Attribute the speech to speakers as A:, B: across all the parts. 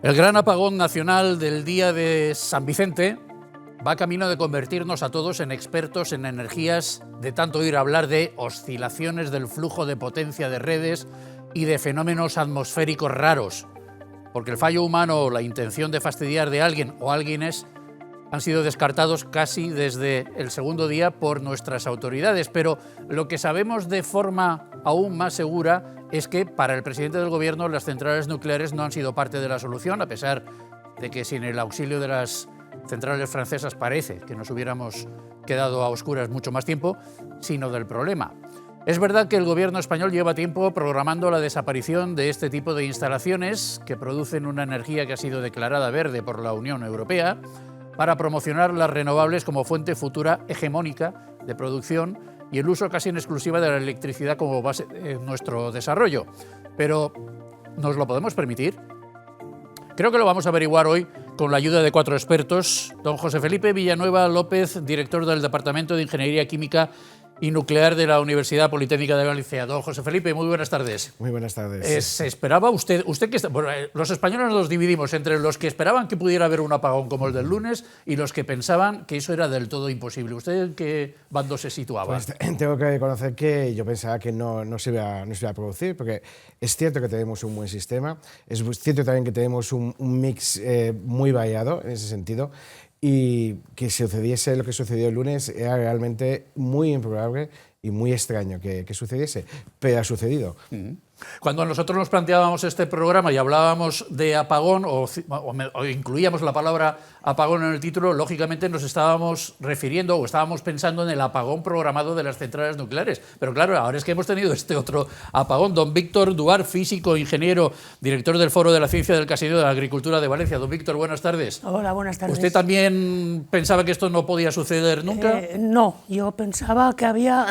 A: El gran apagón nacional del día de San Vicente va camino de convertirnos a todos en expertos en energías, de tanto oír hablar de oscilaciones del flujo de potencia de redes y de fenómenos atmosféricos raros, porque el fallo humano o la intención de fastidiar de alguien o alguienes han sido descartados casi desde el segundo día por nuestras autoridades. Pero lo que sabemos de forma aún más segura es que para el presidente del Gobierno las centrales nucleares no han sido parte de la solución, a pesar de que sin el auxilio de las centrales francesas parece que nos hubiéramos quedado a oscuras mucho más tiempo, sino del problema. Es verdad que el Gobierno español lleva tiempo programando la desaparición de este tipo de instalaciones que producen una energía que ha sido declarada verde por la Unión Europea, para promocionar las renovables como fuente futura hegemónica de producción y el uso casi en exclusiva de la electricidad como base de nuestro desarrollo. Pero, ¿nos lo podemos permitir? Creo que lo vamos a averiguar hoy con la ayuda de 4 expertos. Don José Felipe Villanueva López, director del Departamento de Ingeniería Química y Nuclear de la Universidad Politécnica de Valencia. Don José Felipe, muy buenas tardes.
B: Muy buenas tardes.
A: ¿Se esperaba usted que bueno, los españoles nos dividimos entre los que esperaban que pudiera haber un apagón como el del lunes y los que pensaban que eso era del todo imposible? ¿Usted en qué bando se situaba?
B: Pues tengo que reconocer que yo pensaba que no se iba a producir, porque es cierto que tenemos un buen sistema, es cierto también que tenemos un mix muy variado en ese sentido, y que sucediese lo que sucedió el lunes era realmente muy improbable y muy extraño que sucediese, pero ha sucedido.
A: Cuando nosotros nos planteábamos este programa y hablábamos de apagón o incluíamos la palabra apagón en el título, lógicamente nos estábamos refiriendo o estábamos pensando en el apagón programado de las centrales nucleares. Pero claro, ahora es que hemos tenido este otro apagón. Don Víctor Duar, físico, ingeniero, director del Foro de la Ciencia del Casino de la Agricultura de Valencia. Don Víctor, buenas tardes.
C: Hola, buenas tardes.
A: ¿Usted también pensaba que esto no podía suceder nunca?
C: No, yo pensaba que había...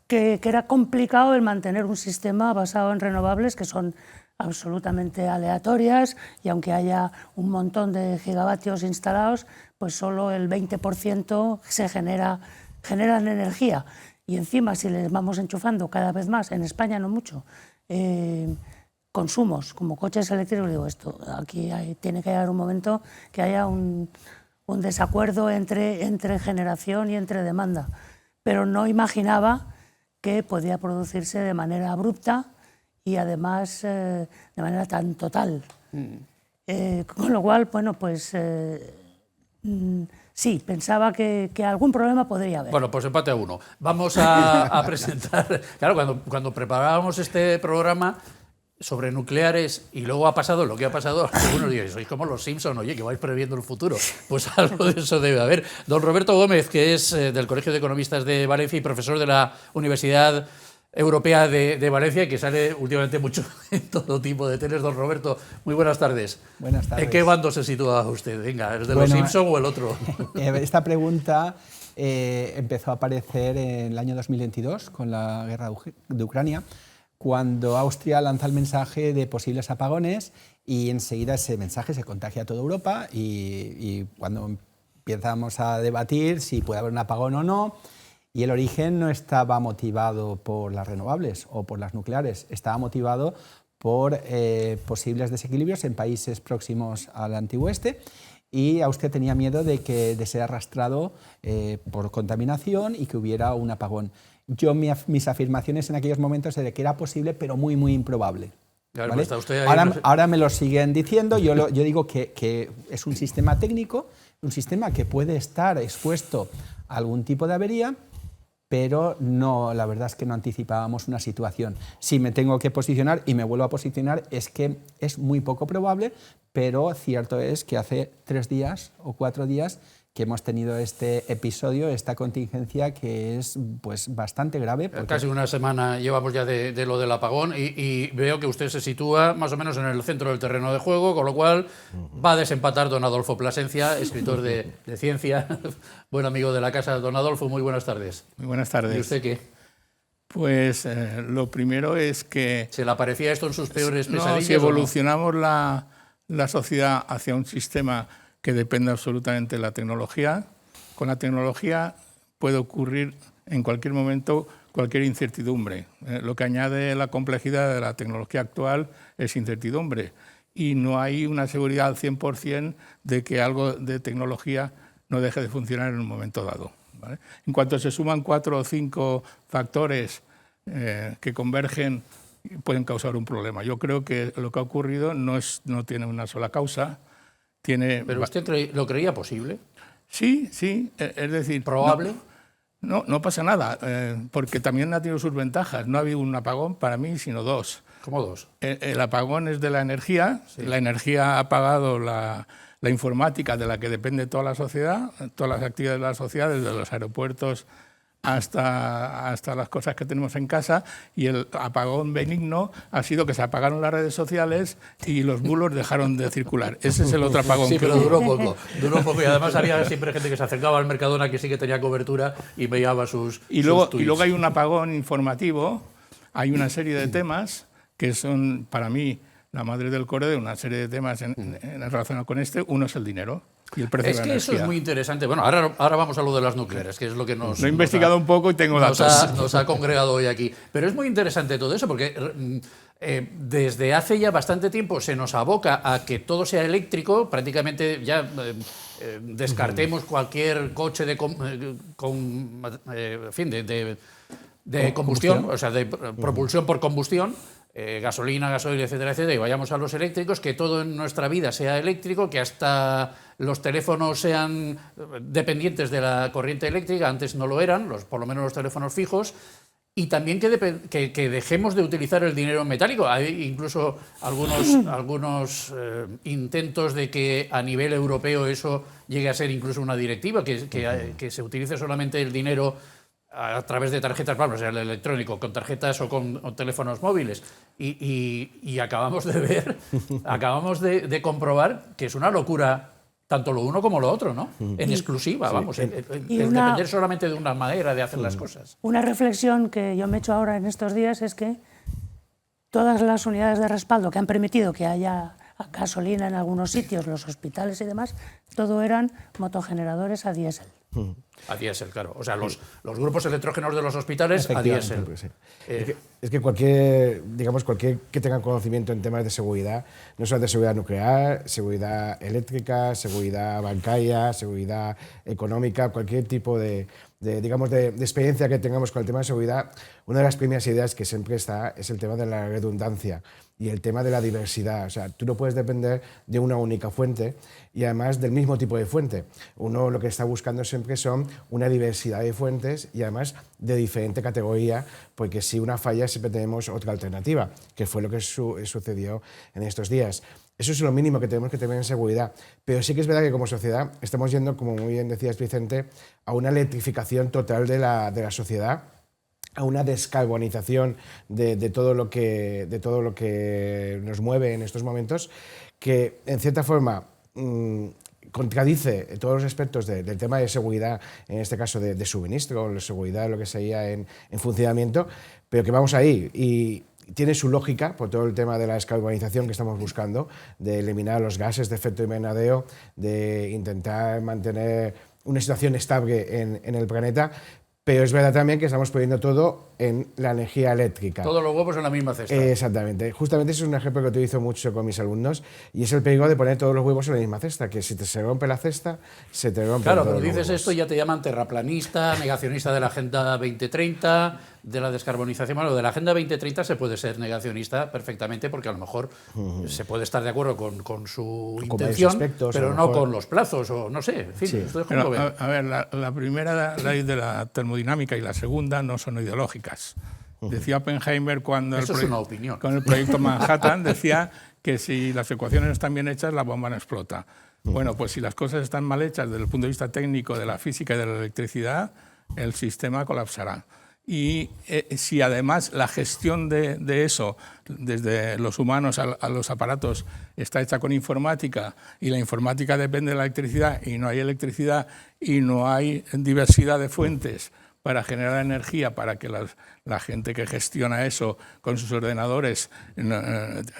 C: que era complicado el mantener un sistema basado en renovables que son absolutamente aleatorias, y aunque haya un montón de gigavatios instalados, pues solo el 20% se generan energía. Y encima, si les vamos enchufando cada vez más, en España no mucho, consumos como coches eléctricos, digo, esto aquí tiene que haber un momento que haya un desacuerdo entre generación y entre demanda. Pero no imaginaba que podía producirse de manera abrupta y además de manera tan total. Con lo cual, bueno, pues sí, pensaba que algún problema podría haber.
A: Bueno, pues empate a 1. Vamos a presentar... Claro, cuando preparábamos este programa sobre nucleares y luego ha pasado lo que ha pasado, algunos dicen, sois como los Simpson, oye, que vais previendo el futuro. Pues algo de eso debe haber. Don Roberto Gómez, que es del Colegio de Economistas de Valencia y profesor de la Universidad Europea de Valencia, y que sale últimamente mucho en todo tipo de teles. Don Roberto, muy buenas tardes.
D: Buenas tardes.
A: ¿En qué bando se sitúa usted? Venga, ¿el de los Simpson o el otro?
D: Esta pregunta empezó a aparecer en el año 2022 con la guerra de Ucrania, cuando Austria lanza el mensaje de posibles apagones, y enseguida ese mensaje se contagia a toda Europa, y cuando empezamos a debatir si puede haber un apagón o no, y el origen no estaba motivado por las renovables o por las nucleares, estaba motivado por posibles desequilibrios en países próximos al antiguo este, y Austria tenía miedo de ser arrastrado por contaminación y que hubiera un apagón. Mis afirmaciones en aquellos momentos eran que era posible, pero muy, muy improbable.
A: Claro,
D: ¿vale?
A: está usted ahí,
D: ahora me lo siguen diciendo. Yo digo que es un sistema técnico, un sistema que puede estar expuesto a algún tipo de avería, pero no, la verdad es que no anticipábamos una situación. Si me tengo que posicionar, y me vuelvo a posicionar, es que es muy poco probable, pero cierto es que hace 3 días o 4 días que hemos tenido este episodio, esta contingencia que es pues bastante grave.
A: Casi una semana llevamos ya de lo del apagón, y veo que usted se sitúa más o menos en el centro del terreno de juego, con lo cual va a desempatar don Adolfo Plasencia, escritor de ciencia, buen amigo de la casa. Don Adolfo, muy buenas tardes.
E: Muy buenas tardes.
A: ¿Y usted qué?
E: Pues lo primero es que...
A: ¿Se le aparecía esto en sus peores pesadillas?
E: No, si evolucionamos la sociedad hacia un sistema que depende absolutamente de la tecnología, con la tecnología puede ocurrir en cualquier momento cualquier incertidumbre. Lo que añade la complejidad de la tecnología actual es incertidumbre. y no hay una seguridad al 100% de que algo de tecnología no deje de funcionar en un momento dado, ¿vale? En cuanto se suman 4 o 5 factores que convergen, pueden causar un problema. Yo creo que lo que ha ocurrido no tiene una sola causa.
A: ¿Pero usted lo creía posible?
E: Sí, es decir...
A: ¿Probable?
E: No pasa nada, porque también ha tenido sus ventajas. No ha habido un apagón para mí, sino 2.
A: ¿Cómo 2?
E: El apagón es de la energía. Sí. La energía ha apagado la informática de la que depende toda la sociedad, todas las actividades de la sociedad, desde los aeropuertos hasta las cosas que tenemos en casa, y el apagón benigno ha sido que se apagaron las redes sociales y los bulos dejaron de circular. Ese es el otro apagón.
A: Sí, pero duró poco, y además había siempre gente que se acercaba al Mercadona que sí que tenía cobertura y veía sus
E: luego
A: tweets.
E: Hay un apagón informativo, hay una serie de temas que son, para mí, la madre del core de una serie de temas en relación con este. Uno es el dinero y el precio de la energía.
A: Es que eso es muy interesante. Bueno, ahora vamos a lo de las nucleares, que es lo que nos...
E: Lo he investigado un poco y tengo datos.
A: Nos ha congregado hoy aquí. Pero es muy interesante todo eso, porque desde hace ya bastante tiempo se nos aboca a que todo sea eléctrico. Prácticamente ya descartemos cualquier coche de combustión, o sea, de propulsión por combustión. Gasolina, gasoil, etcétera, etcétera, y vayamos a los eléctricos, que todo en nuestra vida sea eléctrico, que hasta los teléfonos sean dependientes de la corriente eléctrica, antes no lo eran, por lo menos los teléfonos fijos, y también que dejemos de utilizar el dinero metálico. Hay incluso algunos intentos de que a nivel europeo eso llegue a ser incluso una directiva, que se utilice solamente el dinero a través de tarjetas, vamos, el electrónico, con tarjetas o con teléfonos móviles. Y acabamos de ver, acabamos de comprobar que es una locura tanto lo uno como lo otro, ¿no? En exclusiva, vamos, el depender solamente de una manera de hacer las cosas.
C: Una reflexión que yo me he hecho ahora en estos días es que todas las unidades de respaldo que han permitido que haya gasolina en algunos sitios, los hospitales y demás, todo eran motogeneradores a diésel.
A: A diésel, claro. O sea, los grupos electrógenos de los hospitales a diésel.
B: Sí. Es que cualquier que tenga conocimiento en temas de seguridad, no solo de seguridad nuclear, seguridad eléctrica, seguridad bancaria, seguridad económica, cualquier tipo de experiencia que tengamos con el tema de seguridad, una de las primeras ideas que siempre está es el tema de la redundancia y el tema de la diversidad. O sea, tú no puedes depender de una única fuente y además del mismo tipo de fuente. Uno lo que está buscando siempre son una diversidad de fuentes y además de diferente categoría, porque si una falla siempre tenemos otra alternativa, que fue lo que sucedió en estos días. Eso es lo mínimo que tenemos que tener en seguridad. Pero sí que es verdad que como sociedad estamos yendo, como muy bien decías, Vicente, a una electrificación total de la sociedad, a una descarbonización de todo lo que nos mueve en estos momentos, que en cierta forma contradice todos los aspectos del tema de seguridad, en este caso de suministro, o seguridad de lo que sería en funcionamiento, pero que vamos ahí y tiene su lógica por todo el tema de la descarbonización que estamos buscando, de eliminar los gases de efecto invernadero, de intentar mantener una situación estable en el planeta. Pero es verdad también que estamos poniendo todo en la energía eléctrica.
A: Todos los huevos en la misma cesta.
B: Exactamente. Justamente ese es un ejemplo que utilizo mucho con mis alumnos y es el peligro de poner todos los huevos en la misma cesta, que si se rompe la cesta, se te rompe
A: Claro,
B: todos
A: pero
B: los
A: dices
B: huevos.
A: esto y ya te llaman terraplanista, negacionista de la Agenda 2030, de la descarbonización. Bueno, de la Agenda 2030 se puede ser negacionista perfectamente porque a lo mejor se puede estar de acuerdo con su intención,
B: aspectos,
A: pero
B: a lo
A: no
B: mejor
A: con los plazos o no sé. En fin,
B: Sí.
A: esto es
E: Pero,
A: como ven.
E: a ver, la primera ley de la termodinámica y la segunda no son ideológicas. Decía Oppenheimer cuando
A: Eso es una opinión.
E: con el proyecto Manhattan, decía que si las ecuaciones están bien hechas, la bomba no explota. Bueno, pues si las cosas están mal hechas desde el punto de vista técnico de la física y de la electricidad, el sistema colapsará. Y si además la gestión de eso, desde los humanos a los aparatos, está hecha con informática y la informática depende de la electricidad y no hay electricidad y no hay diversidad de fuentes para generar energía, para que la gente que gestiona eso con sus ordenadores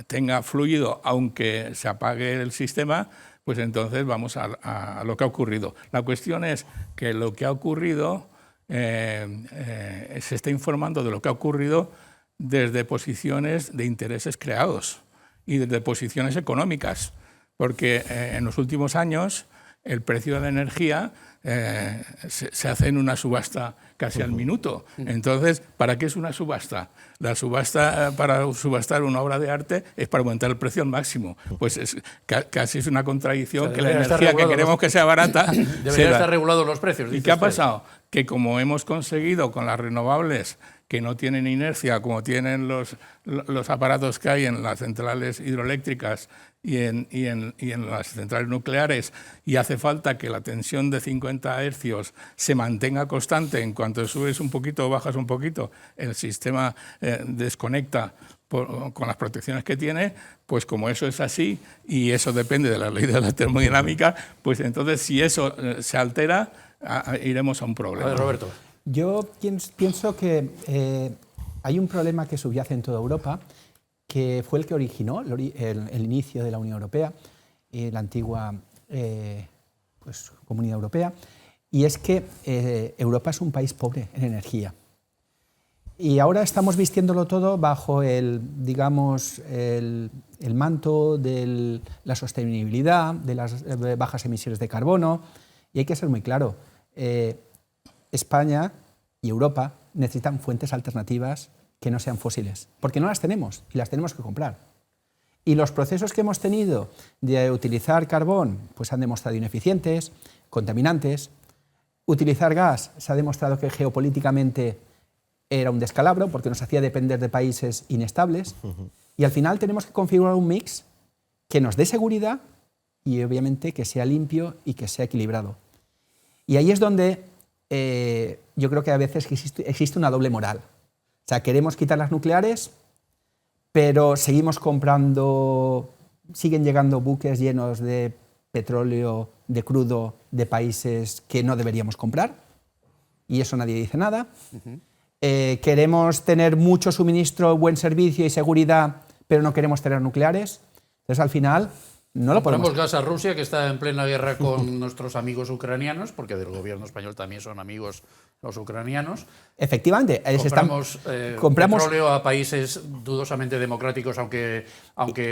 E: tenga fluido, aunque se apague el sistema, pues entonces vamos a lo que ha ocurrido. La cuestión es que lo que ha ocurrido, se está informando de lo que ha ocurrido desde posiciones de intereses creados. y desde posiciones económicas, porque en los últimos años el precio de la energía se hace en una subasta casi al minuto. Entonces, ¿para qué es una subasta? La subasta, para subastar una obra de arte, es para aumentar el precio al máximo. Pues casi es una contradicción, que la energía que queremos que sea barata...
A: Deberían estar regulados los precios.
E: ¿Y qué ha pasado? Que como hemos conseguido con las renovables, que no tienen inercia como tienen los aparatos que hay en las centrales hidroeléctricas y en las centrales nucleares, y hace falta que la tensión de 50 hercios se mantenga constante. En cuanto subes un poquito o bajas un poquito, el sistema desconecta con las protecciones que tiene. Pues como eso es así, y eso depende de la ley de la termodinámica, pues entonces si eso se altera, iremos a un problema.
A: A ver, Roberto.
D: Yo pienso que hay un problema que subyace en toda Europa, que fue el que originó el inicio de la Unión Europea, la antigua pues, Comunidad Europea, y es que Europa es un país pobre en energía. Y ahora estamos vistiéndolo todo bajo digamos, el manto de la sostenibilidad, de las bajas emisiones de carbono, y hay que ser muy claro. España y Europa necesitan fuentes alternativas que no sean fósiles, porque no las tenemos y las tenemos que comprar. Y los procesos que hemos tenido de utilizar carbón pues han demostrado ineficientes, contaminantes. Utilizar gas se ha demostrado que geopolíticamente era un descalabro porque nos hacía depender de países inestables. Y al final tenemos que configurar un mix que nos dé seguridad y obviamente que sea limpio y que sea equilibrado. Y ahí es donde yo creo que a veces existe una doble moral. O sea, queremos quitar las nucleares, pero seguimos comprando, siguen llegando buques llenos de petróleo, de crudo, de países que no deberíamos comprar, y eso nadie dice nada. Queremos tener mucho suministro, buen servicio y seguridad, pero no queremos tener nucleares. Entonces, al final, no lo podemos.
A: Ponemos gas a Rusia, que está en plena guerra con nuestros amigos ucranianos, porque del gobierno español también son amigos los ucranianos.
D: Efectivamente.
A: Compramos petróleo a países dudosamente democráticos, aunque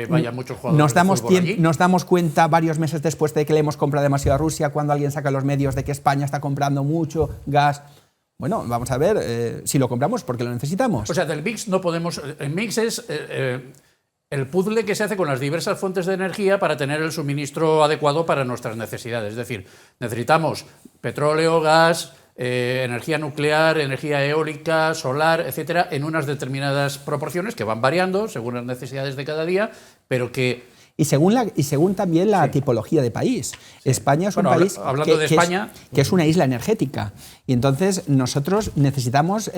A: vayan muchos jugadores de fútbol allí.
D: Nos damos cuenta varios meses después de que le hemos comprado demasiado a Rusia, cuando alguien saca los medios de que España está comprando mucho gas. Bueno, vamos a ver si lo compramos porque lo necesitamos.
A: O sea, del mix no podemos... El mix es el puzzle que se hace con las diversas fuentes de energía para tener el suministro adecuado para nuestras necesidades. Es decir, necesitamos petróleo, gas, energía nuclear, energía eólica, solar, etcétera, en unas determinadas proporciones que van variando según las necesidades de cada día, pero que...
D: Y según también la tipología de país. Sí. España es un país que es una isla energética. Y entonces nosotros necesitamos,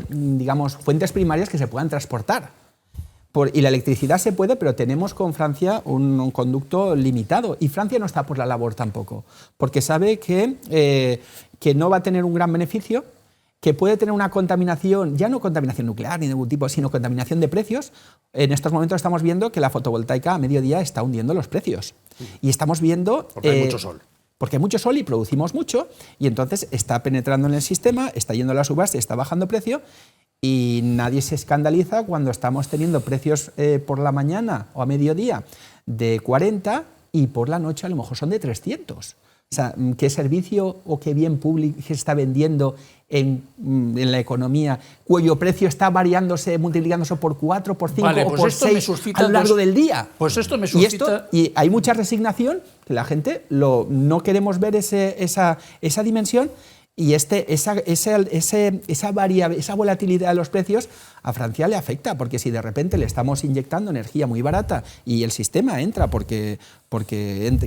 D: digamos, fuentes primarias que se puedan transportar. Y la electricidad se puede, pero tenemos con Francia un conducto limitado. Y Francia no está por la labor tampoco, porque sabe que no va a tener un gran beneficio, que puede tener una contaminación, ya no contaminación nuclear ni de ningún tipo, sino contaminación de precios. En estos momentos estamos viendo que la fotovoltaica a mediodía está hundiendo los precios. Y estamos viendo...
A: Porque hay mucho sol.
D: Porque hay mucho sol y producimos mucho, y entonces está penetrando en el sistema, está yendo a la subasta, está bajando precio, y nadie se escandaliza cuando estamos teniendo precios por la mañana o a mediodía de 40 y por la noche a lo mejor son de 300. O sea, qué servicio o qué bien público se está vendiendo en la economía, cuyo precio está variándose, multiplicándose por 4, por 5 o por 6 a lo largo del día.
A: Pues esto me suscita...
D: Y hay mucha resignación, que la gente no queremos ver esa dimensión, y esa volatilidad de los precios a Francia le afecta, porque si de repente le estamos inyectando energía muy barata y el sistema entra porque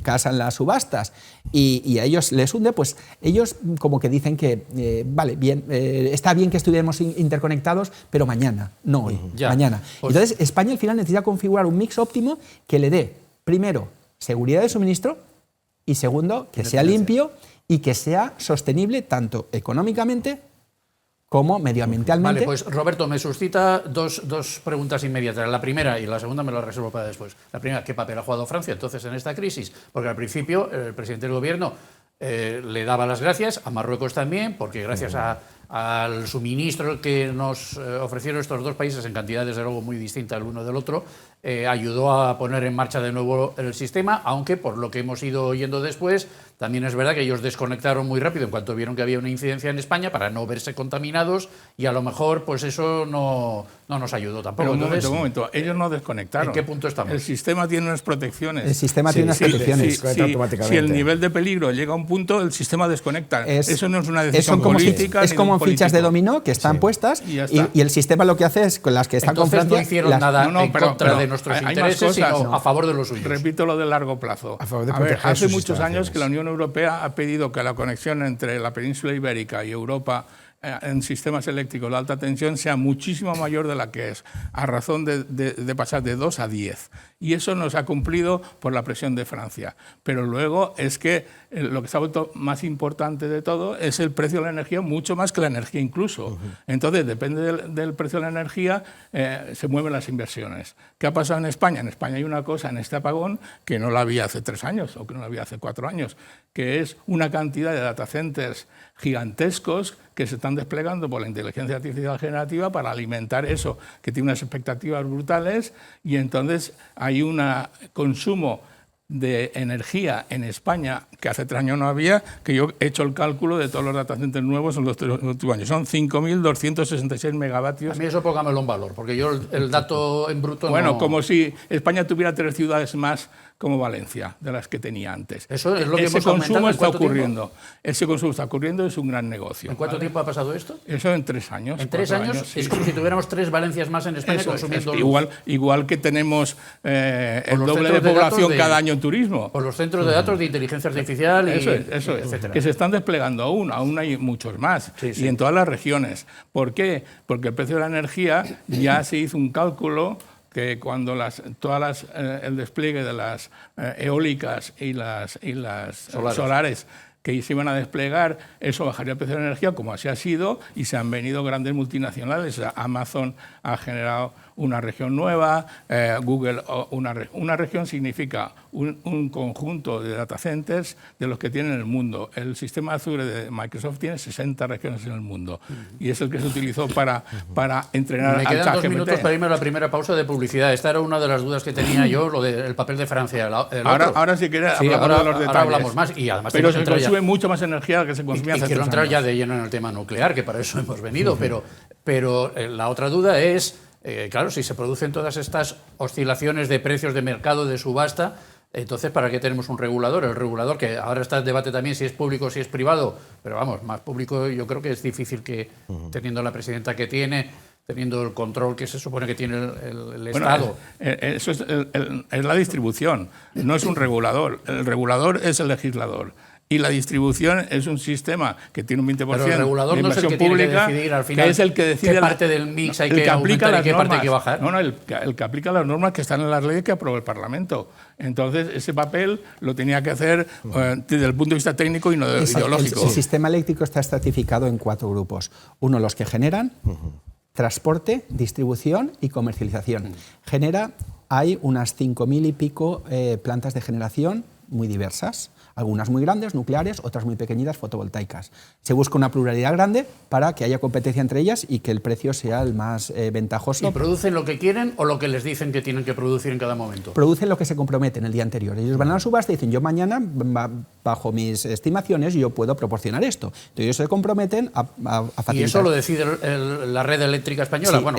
D: casan las subastas y a ellos les hunde, pues ellos como que dicen que vale, bien, está bien que estuviéramos interconectados, pero mañana, no hoy, mañana. Pues, entonces España al final necesita configurar un mix óptimo que le dé, primero, seguridad de suministro y segundo, que sea limpio y que sea sostenible tanto económicamente como medioambientalmente.
A: Vale, pues Roberto, me suscita dos preguntas inmediatas. La primera, y la segunda me la reservo para después. La primera, ¿qué papel ha jugado Francia entonces en esta crisis? Porque al principio el presidente del gobierno le daba las gracias, a Marruecos también, porque gracias a al suministro que nos ofrecieron estos dos países en cantidades de luego muy distintas el uno del otro, ayudó a poner en marcha de nuevo el sistema, aunque por lo que hemos ido oyendo después, también es verdad que ellos desconectaron muy rápido en cuanto vieron que había una incidencia en España para no verse contaminados y a lo mejor pues eso no nos ayudó tampoco.
E: Pero un momento, ellos no desconectaron.
A: ¿En qué punto estamos?
E: El sistema tiene unas protecciones.
D: El sistema tiene unas protecciones.
E: Si el nivel de peligro llega a un punto, el sistema desconecta. Eso no es una decisión política.
D: Es como fichas de dominó que están puestas y el sistema lo que hace es con las que están
A: Entonces
D: con Francia...
A: no hicieron nada en contra de nuestros intereses, sino a favor de los suyos.
E: Repito lo de largo plazo. Hace muchos años que la Unión Europea ha pedido que la conexión entre la península ibérica y Europa en sistemas eléctricos de alta tensión sea muchísimo mayor de la que es, a razón de pasar de 2 a 10. Y eso nos ha cumplido por la presión de Francia. Pero luego es que lo que se ha vuelto más importante de todo es el precio de la energía, mucho más que la energía incluso. Entonces, depende del precio de la energía, se mueven las inversiones. ¿Qué ha pasado en España? En España hay una cosa en este apagón que no la había hace 3 años o que no la había hace 4 años, que es una cantidad de data centers gigantescos que se están desplegando por la inteligencia artificial generativa para alimentar eso, que tiene unas expectativas brutales, y entonces hay un consumo de energía en España que hace 3 años no había, que yo he hecho el cálculo de todos los data centers nuevos en los últimos años. Son 5.266 megavatios.
A: A mí eso póngamelo en valor, porque yo el dato en bruto
E: Bueno,
A: no...
E: como si España tuviera 3 ciudades más como Valencia, de las que tenía antes.
A: Eso es lo que
E: Ese
A: hemos aumentado.
E: consumo está ocurriendo. Ese consumo está ocurriendo, es un gran negocio.
A: ¿En cuánto tiempo ha pasado esto?
E: Eso en 3 años.
A: ¿En 3 años?
E: Sí.
A: Es como si tuviéramos 3 Valencias más en España consumiendo luz.
E: Igual que tenemos el doble de población cada año en turismo.
A: Por los centros de datos de inteligencia artificial y
E: eso es,
A: etcétera.
E: Que se están desplegando aún hay muchos más, y en todas las regiones. ¿Por qué? Porque el precio de la energía ya se hizo un cálculo que cuando el despliegue de las eólicas y las solares que se iban a desplegar, eso bajaría el precio de la energía, como así ha sido, y se han venido grandes multinacionales. Amazon ha generado una región nueva, Google una región significa un conjunto de data centers de los que tiene el mundo. El sistema Azure de Microsoft tiene 60 regiones en el mundo y es el que se utilizó para entrenar al ChatGPT.
A: Me quedan 2 minutos para irme a la primera pausa de publicidad. Esta era una de las dudas que tenía yo, lo del papel de Francia.
E: Ahora si quieres hablamos de los detalles.
A: Ahora hablamos más y además
E: pero se consume mucho más energía que se consumía hace 3 años.
A: Quiero entrar ya de lleno en el tema nuclear, que para eso hemos venido, pero la otra duda es, claro, si se producen todas estas oscilaciones de precios de mercado, de subasta, entonces, ¿para qué tenemos un regulador? El regulador, que ahora está en debate también si es público o si es privado, pero vamos, más público yo creo que es difícil que, teniendo la presidenta que tiene, teniendo el control que se supone que tiene el Estado.
E: Eso es la distribución, no es un regulador. El regulador es el legislador. Y la distribución es un sistema que tiene un 20%
A: Pero el regulador
E: de
A: no es el
E: inversión
A: que
E: pública,
A: tiene que decidir al final
E: que es el que decide
A: qué parte del mix hay que aumentar y qué parte hay que bajar.
E: No, el que aplica las normas que están en las leyes que aprobó el Parlamento. Entonces, ese papel lo tenía que hacer desde el punto de vista técnico y no ideológico.
D: El sistema eléctrico está estratificado en 4 grupos. Uno, los que generan, transporte, distribución y comercialización. Hay unas 5.000 y pico plantas de generación muy diversas. Algunas muy grandes, nucleares, otras muy pequeñitas, fotovoltaicas. Se busca una pluralidad grande para que haya competencia entre ellas y que el precio sea el más ventajoso.
A: ¿Y producen lo que quieren o lo que les dicen que tienen que producir en cada momento?
D: Producen lo que se comprometen el día anterior. Ellos van a la subasta y dicen, yo mañana, bajo mis estimaciones, yo puedo proporcionar esto. Entonces ellos se comprometen a facilitar.
A: ¿Y eso lo decide la red eléctrica española?
D: Sí,
A: bueno,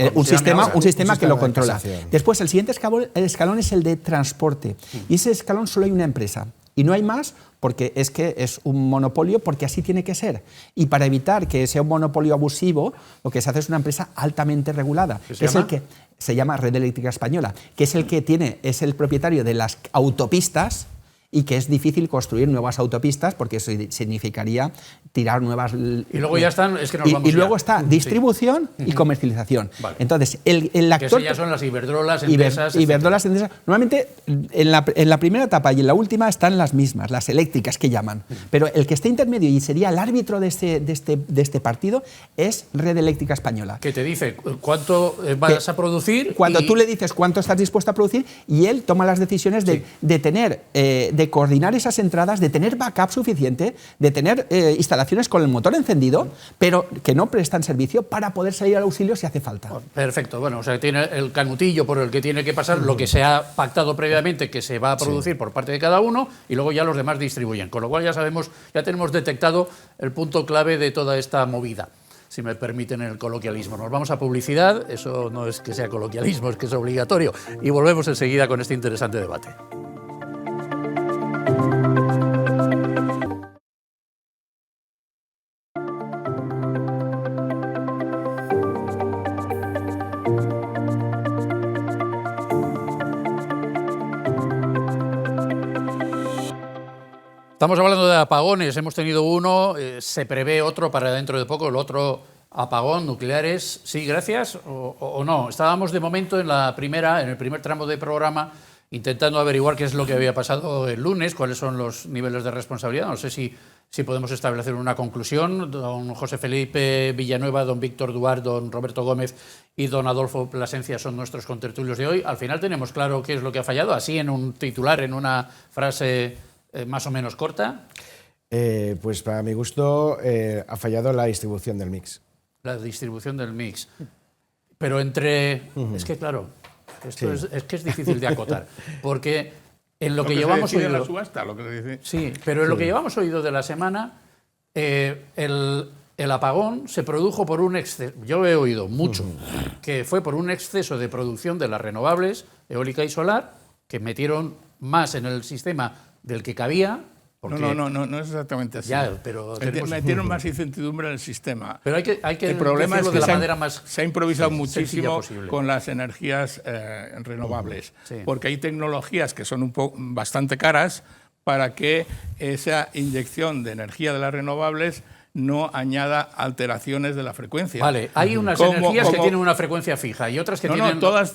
D: un sistema que lo controla. Después, el siguiente escalón es el de transporte. Y ese escalón solo hay una empresa. Y no hay más porque es un monopolio, porque así tiene que ser. Y para evitar que sea un monopolio abusivo, lo que se hace es una empresa altamente regulada. Se llama Red Eléctrica Española, que es es el propietario de las autopistas, y que es difícil construir nuevas autopistas porque eso significaría tirar nuevas...
A: Y luego ya están, es que nos vamos
D: y luego está distribución y comercialización.
A: Vale.
D: Entonces, el actor...
A: Que ya son las Iberdrolas, Endesas...
D: Iberdrolas, Endesas. Normalmente, en la primera etapa y en la última están las mismas, las eléctricas que llaman. Pero el que está intermedio y sería el árbitro de este partido es Red Eléctrica Española.
A: Que te dice cuánto vas a producir...
D: Cuando tú le dices cuánto estás dispuesto a producir, y él toma las decisiones de tener de coordinar esas entradas, de tener backup suficiente, de tener instalaciones con el motor encendido, pero que no prestan servicio para poder salir al auxilio si hace falta.
A: Perfecto, bueno, o sea, tiene el canutillo por el que tiene que pasar, lo que se ha pactado previamente que se va a producir por parte de cada uno, y luego ya los demás distribuyen. Con lo cual ya sabemos, ya tenemos detectado el punto clave de toda esta movida, si me permiten el coloquialismo. Nos vamos a publicidad, eso no es que sea coloquialismo, es que es obligatorio, y volvemos enseguida con este interesante debate. Estamos hablando de apagones, hemos tenido uno, se prevé otro para dentro de poco, el otro apagón, nucleares. Sí, gracias o no. Estábamos de momento en el primer tramo de programa intentando averiguar qué es lo que había pasado el lunes, cuáles son los niveles de responsabilidad. No sé si podemos establecer una conclusión. Don José Felipe Villanueva, don Víctor Duarte, don Roberto Gómez y don Adolfo Plasencia son nuestros contertulios de hoy. Al final tenemos claro qué es lo que ha fallado, así en un titular, en una frase más o menos corta.
B: Pues para mi gusto ha fallado la distribución del mix.
A: La distribución del mix. Pero entre... Es que claro, esto
B: Sí.
A: es que es difícil de acotar, porque en lo que
E: se
A: llevamos
E: decide en
A: oído...
E: la subasta, lo que se dice.
A: Sí, pero en lo que llevamos oído de la semana, el apagón se produjo por un exceso, yo he oído mucho, que fue por un exceso de producción de las renovables, eólica y solar, que metieron más en el sistema del que cabía. Porque
E: No es exactamente así.
A: Ya, pero tenemos...
E: Metieron más incertidumbre en el sistema.
A: Pero hay que
E: el problema es
A: decirlo
E: que
A: de la manera más
E: se ha improvisado
A: sencilla
E: muchísimo
A: posible.
E: con las energías renovables,
A: Sí.
E: porque hay tecnologías que son bastante caras para que esa inyección de energía de las renovables no añada alteraciones de la frecuencia.
A: Vale, hay unas energías que tienen una frecuencia fija y otras que tienen...
E: todas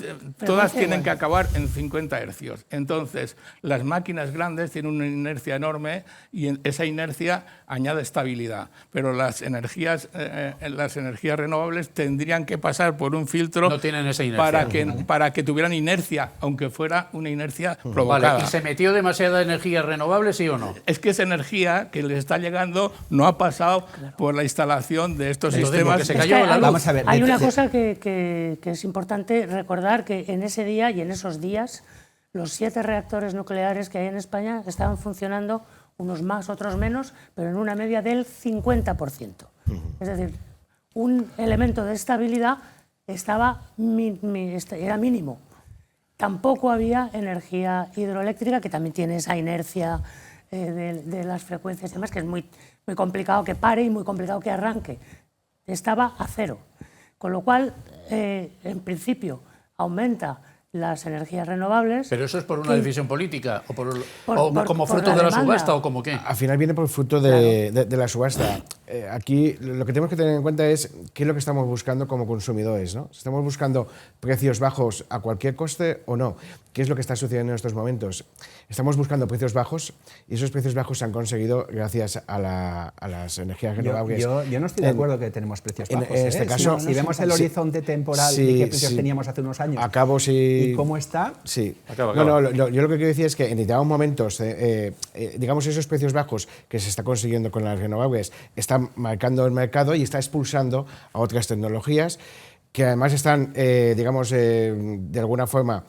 E: tienen que acabar en 50 hercios. Entonces, las máquinas grandes tienen una inercia enorme y esa inercia añade estabilidad. Pero las energías renovables tendrían que pasar por un filtro
A: No tienen esa inercia.
E: para que tuvieran inercia, aunque fuera una inercia provocada.
A: Vale, ¿y se metió demasiada energía renovable, sí o no?
E: Es que esa energía que les está llegando no ha pasado por la instalación de estos
A: Entonces,
E: sistemas.
A: porque se
C: Es
A: cayó
C: que
A: la luz.
D: Vamos a ver.
C: Hay una cosa que es importante recordar, que en ese día y en esos días los 7 reactores nucleares que hay en España estaban funcionando, unos más, otros menos, pero en una media del 50%. Es decir, un elemento de estabilidad era mínimo. Tampoco había energía hidroeléctrica, que también tiene esa inercia de las frecuencias y demás, que es muy complicado que pare y muy complicado que arranque. Estaba a cero. Con lo cual, en principio, aumenta las energías renovables.
A: ¿Pero eso es por una decisión política o como
C: por
A: fruto
C: la
A: de la
C: demanda.
A: subasta o como qué?
B: Al final viene por fruto de la subasta. Aquí lo que tenemos que tener en cuenta es qué es lo que estamos buscando como consumidores, ¿no? Si estamos buscando precios bajos a cualquier coste o no. ¿Qué es lo que está sucediendo en estos momentos? Estamos buscando precios bajos y esos precios bajos se han conseguido gracias a las energías renovables.
D: Yo no estoy de acuerdo que tenemos precios bajos.
B: en este caso,
D: si vemos el horizonte temporal
B: sí,
D: de qué precios
B: sí.
D: teníamos hace unos años
B: Acabo, sí.
D: y cómo está,
B: Sí.
A: Acaba.
B: No, yo lo que quiero decir es que en determinados momentos, digamos, esos precios bajos que se está consiguiendo con las renovables están marcando el mercado y está expulsando a otras tecnologías que además están, digamos, de alguna forma,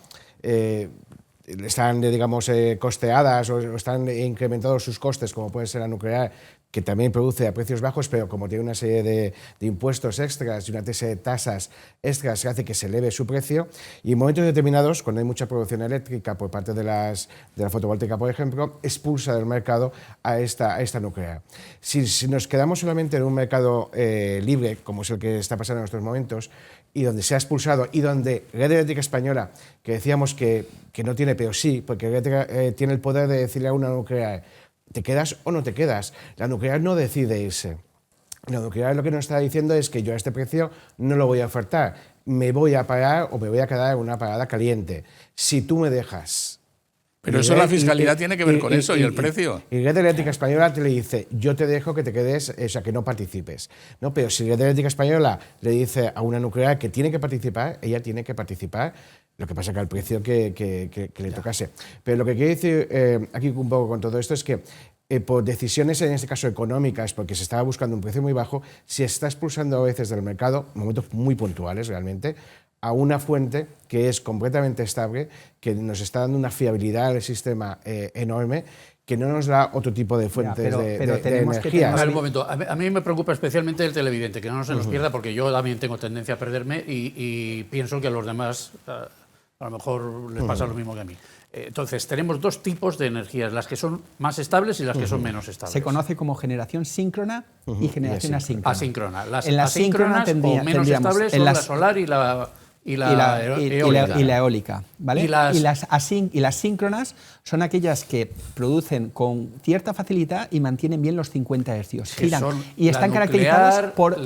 B: están, digamos, costeadas o están incrementados sus costes, como puede ser la nuclear, que también produce a precios bajos, pero como tiene una serie de impuestos extras y una serie de tasas extras que hace que se eleve su precio, y en momentos determinados, cuando hay mucha producción eléctrica por parte de la fotovoltaica, por ejemplo, expulsa del mercado a esta nuclear. Si nos quedamos solamente en un mercado libre, como es el que está pasando en estos momentos, y donde se ha expulsado, y donde Red Eléctrica Española, que decíamos que no tiene, pero sí, porque Red Eléctrica tiene el poder de decirle a una nuclear, ¿te quedas o no te quedas? La nuclear no decide irse. La nuclear lo que nos está diciendo es que yo a este precio no lo voy a ofertar, me voy a parar o me voy a quedar en una parada caliente. Si tú me dejas...
E: Pero eso la fiscalidad tiene que ver con eso y el precio.
B: Y Red Eléctrica Española te le dice, yo te dejo que te quedes, o sea, que no participes. ¿No? Pero si Red Eléctrica Española le dice a una nuclear que tiene que participar, ella tiene que participar Lo que pasa que al precio que le tocase. Pero lo que quiero decir aquí un poco con todo esto es que por decisiones, en este caso económicas, porque se estaba buscando un precio muy bajo, se está expulsando a veces del mercado, momentos muy puntuales realmente, a una fuente que es completamente estable, que nos está dando una fiabilidad al sistema enorme, que no nos da otro tipo de fuentes de energía.
A: A ver, un momento. A mí me preocupa especialmente el televidente, que no se nos pierda, porque yo también tengo tendencia a perderme y pienso que a los demás a lo mejor les pasa lo mismo que a mí. Entonces, tenemos dos tipos de energías, las que son más estables y las que son menos estables.
D: Se conoce como generación síncrona y generación asíncrona.
A: Asíncrona. Las
D: en la
A: asíncronas o menos estables son la solar y la
D: eólica, ¿vale? Y las síncronas son aquellas que producen con cierta facilidad y mantienen bien los 50 hercios. Giran y están caracterizadas por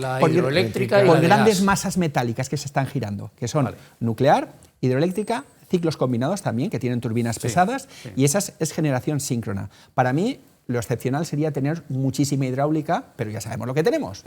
D: grandes masas metálicas que se están girando, que son nuclear, hidroeléctrica, ciclos combinados también, que tienen turbinas pesadas, y esa es generación síncrona. Para mí, lo excepcional sería tener muchísima hidráulica, pero ya sabemos lo que tenemos.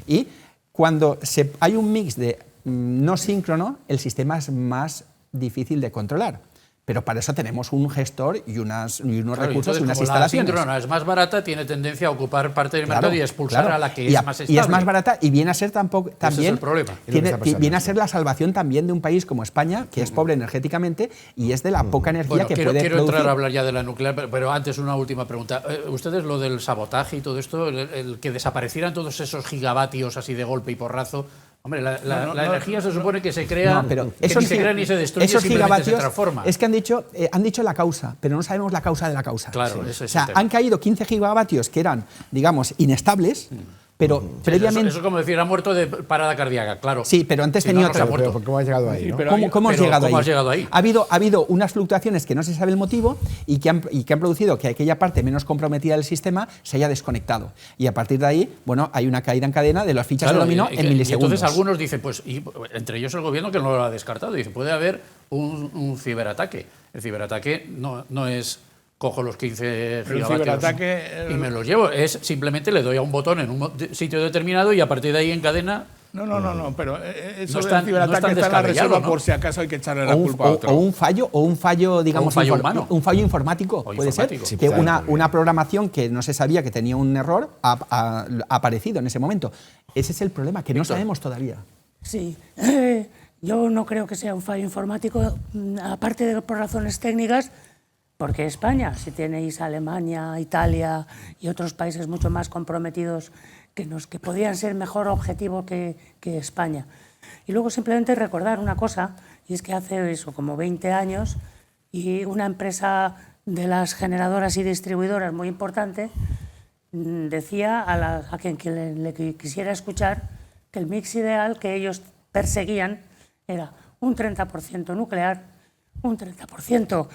D: Y cuando hay un mix de no síncrono, el sistema es más difícil de controlar. Pero para eso tenemos un gestor y unos recursos y unas instalaciones.
A: La síncrona es más barata, tiene tendencia a ocupar parte del mercado y a expulsar a la que es más estable.
D: Y es más barata y viene a ser también
A: es el problema.
D: Viene a ser la salvación también de un país como España, que es pobre energéticamente y es de la poca energía que puede producir.
A: Quiero entrar a hablar ya de la nuclear, pero antes una última pregunta. Ustedes lo del sabotaje y todo esto, el que desaparecieran todos esos gigavatios así de golpe y porrazo. Hombre, la energía se supone que se crea,
D: pero
A: que ni se crea ni se destruye,
D: esos
A: simplemente se transforma.
D: Es que han dicho la causa, pero no sabemos la causa de la causa.
A: Claro, eso es.
D: O sea, han caído 15 gigavatios que eran, digamos, inestables, pero previamente...
A: Eso es como decir, ha muerto de parada cardíaca, claro.
D: Sí, pero antes tenía otra.
B: Pero ¿cómo has llegado ahí? ¿No?
D: ¿Cómo has llegado ahí?
A: Ha
D: habido unas fluctuaciones que no se sabe el motivo y que han producido que aquella parte menos comprometida del sistema se haya desconectado. Y a partir de ahí, bueno, hay una caída en cadena de las fichas de dominó en milisegundos.
A: Entonces algunos dicen, pues, y entre ellos el gobierno que no lo ha descartado, dice, puede haber un ciberataque. El ciberataque no es... cojo los 15 gigavatios y me los llevo. Es simplemente le doy a un botón en un sitio determinado y a partir de ahí en cadena...
E: No, pero eso del ciberataque está en la reserva, ¿no? Por si acaso hay que echarle la culpa a otro.
D: O un fallo, digamos,
A: un fallo humano.
D: Un fallo informático, puede ser.
B: Sí,
D: que una programación que no se sabía que tenía un error ha aparecido en ese momento. Ese es el problema, que no sabemos todavía.
C: Sí, yo no creo que sea un fallo informático, aparte de por razones técnicas, porque España, si tenéis Alemania, Italia y otros países mucho más comprometidos que podrían ser mejor objetivo que España. Y luego simplemente recordar una cosa, y es que hace eso como 20 años, y una empresa de las generadoras y distribuidoras muy importante decía a quien le quisiera escuchar que el mix ideal que ellos perseguían era un 30% nuclear, un 30%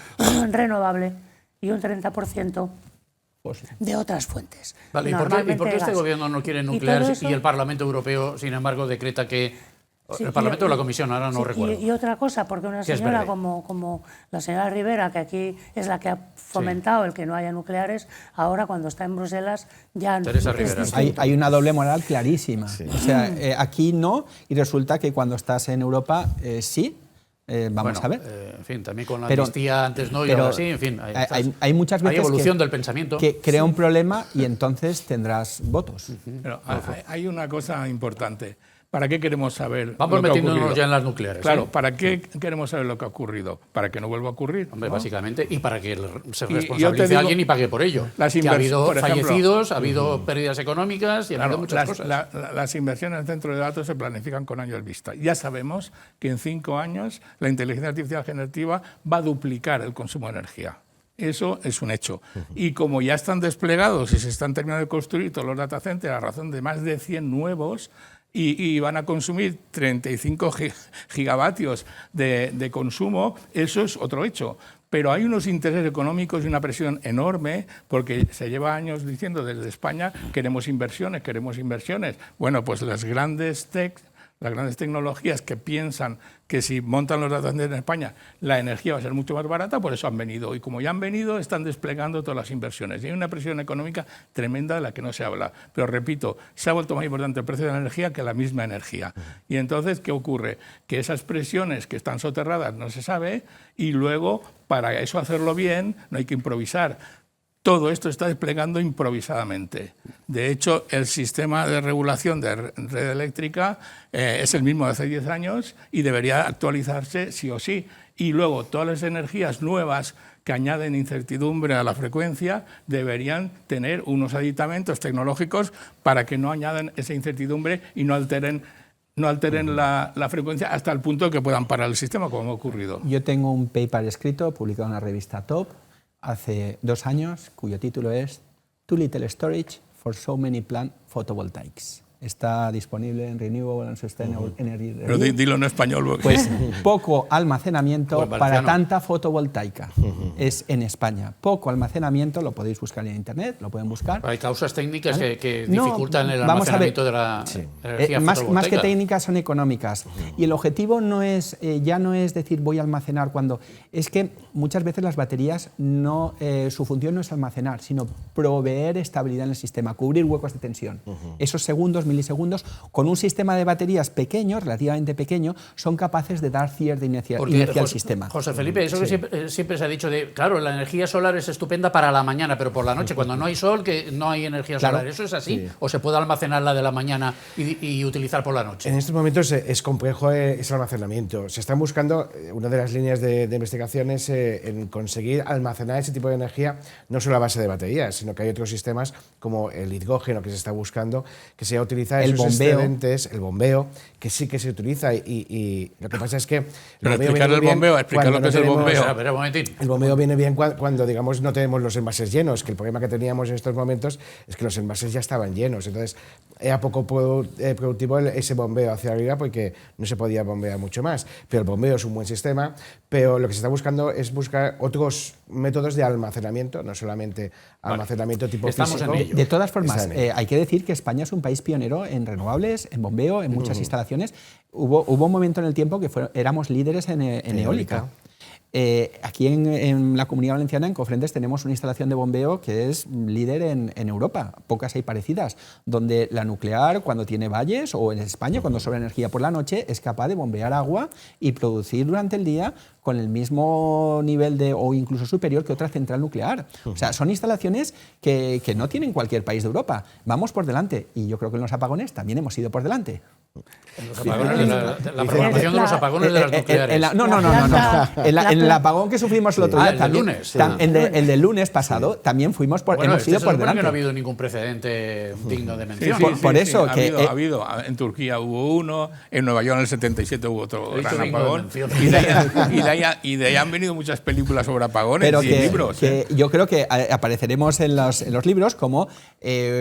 C: renovable y un 30% de otras fuentes.
A: Vale, ¿y por qué este gobierno no quiere nuclear y el Parlamento Europeo, sin embargo, decreta que... Sí, el Parlamento o la Comisión, ahora no recuerdo.
C: Y otra cosa, porque una señora como la señora Rivera, que aquí es la que ha fomentado el que no haya nucleares, ahora cuando está en Bruselas ya
A: Teresa Rivera.
D: Hay una doble moral clarísima. Sí. O sea, aquí no, y resulta que cuando estás en Europa sí. Vamos a ver.
A: En fin, también con la amnistía antes no y ahora sí, en fin.
D: Hay muchas veces
A: hay evolución del pensamiento.
D: Que crea un problema y entonces tendrás votos.
E: Pero hay una cosa importante. ¿Para qué queremos saber
A: Vamos
E: lo que ha ocurrido?
A: metiéndonos ya en las nucleares.
E: Claro, ¿para qué queremos saber lo que ha ocurrido? ¿Para que no vuelva a ocurrir?
A: Hombre,
E: ¿no?
A: Básicamente, y para que se responsabilice a alguien y pague por ello. Que ha habido fallecidos, ha habido pérdidas económicas y ha habido muchas cosas.
E: Las inversiones en centros de datos se planifican con años vista. Ya sabemos que en 5 años la inteligencia artificial generativa va a duplicar el consumo de energía. Eso es un hecho. Y como ya están desplegados y se están terminando de construir todos los data centers a razón de más de 100 nuevos, y van a consumir 35 gigavatios de consumo, eso es otro hecho. Pero hay unos intereses económicos y una presión enorme, porque se lleva años diciendo desde España queremos inversiones. Bueno, pues las grandes tech las grandes tecnologías que piensan que si montan los data centers en España la energía va a ser mucho más barata, por eso han venido. Y como ya han venido, están desplegando todas las inversiones. Y hay una presión económica tremenda de la que no se habla. Pero repito, se ha vuelto más importante el precio de la energía que la misma energía. Y entonces, ¿qué ocurre? Que esas presiones que están soterradas no se sabe y luego, para eso hacerlo bien, no hay que improvisar. Todo esto está desplegando improvisadamente. De hecho, el sistema de regulación de red eléctrica es el mismo de hace 10 años y debería actualizarse sí o sí. Y luego, todas las energías nuevas que añaden incertidumbre a la frecuencia deberían tener unos aditamentos tecnológicos para que no añadan esa incertidumbre y no alteren la frecuencia hasta el punto de que puedan parar el sistema, como ha ocurrido.
D: Yo tengo un paper escrito, publicado en la revista Top, hace 2 años, cuyo título es Too Little Storage for So Many Plant Photovoltaics. Está disponible en Renewable and Sustainable Energy Review.
E: Pero dilo en español. Porque...
D: Pues poco almacenamiento
A: Pues
D: para tanta fotovoltaica. Es en España. Poco almacenamiento, lo podéis buscar en Internet, lo pueden buscar.
A: Hay causas técnicas que
D: No,
A: dificultan el
D: vamos a ver.
A: almacenamiento de la energía
D: Más
A: fotovoltaica.
D: que técnicas son económicas. Y el objetivo no es, ya no es decir voy a almacenar cuando... Es que muchas veces las baterías, su función no es almacenar, sino proveer estabilidad en el sistema, cubrir huecos de tensión. Esos segundos, milisegundos, con un sistema de baterías pequeño, relativamente pequeño, son capaces de dar cierta inercia al sistema.
A: José Felipe, eso que siempre se ha dicho de, claro, la energía solar es estupenda para la mañana, pero por la noche, cuando no hay sol, que no hay energía solar. ¿Eso es así? ¿O se puede almacenar la de la mañana y utilizar por la noche?
B: En estos momentos es complejo ese almacenamiento. Se están buscando, una de las líneas de investigación es en conseguir almacenar ese tipo de energía, no solo a base de baterías, sino que hay otros sistemas como el hidrógeno que se está buscando, que se utiliza esos excedentes, el bombeo, que sí que se utiliza y lo que pasa es que...
E: Pero explicar el bombeo, explicar lo que es el bombeo.
A: Espera un momentín.
B: El bombeo viene bien cuando, digamos, no tenemos los envases llenos, que el problema que teníamos en estos momentos es que los envases ya estaban llenos, entonces era poco productivo ese bombeo hacia arriba porque no se podía bombear mucho más, pero el bombeo es un buen sistema, pero lo que se está buscando es buscar otros métodos de almacenamiento, no solamente almacenamiento tipo
A: estamos
B: físico.
A: en ello.
D: De todas formas, hay que decir que España es un país pionero en renovables, en bombeo, en muchas instalaciones. Hubo un momento en el tiempo que éramos líderes en eólica. Aquí en la Comunidad Valenciana, en Cofrentes, tenemos una instalación de bombeo que es líder en Europa, pocas hay parecidas, donde la nuclear, cuando tiene valles, o en España, cuando sobra energía por la noche, es capaz de bombear agua y producir durante el día con el mismo nivel o incluso superior que otra central nuclear. O sea, son instalaciones que no tienen cualquier país de Europa. Vamos por delante, y yo creo que en los apagones también hemos ido por delante.
A: La programación de los apagones de las nucleares.
D: No. En el apagón que sufrimos el otro día, también, el del lunes pasado, también hemos ido por delante.
A: Que no ha habido ningún precedente digno de mención.
D: Por eso
E: ha habido. En Turquía hubo uno, en Nueva York en el 77 hubo otro gran apagón. Y de ahí han venido muchas películas sobre apagones y libros.
D: Yo creo que apareceremos en los libros como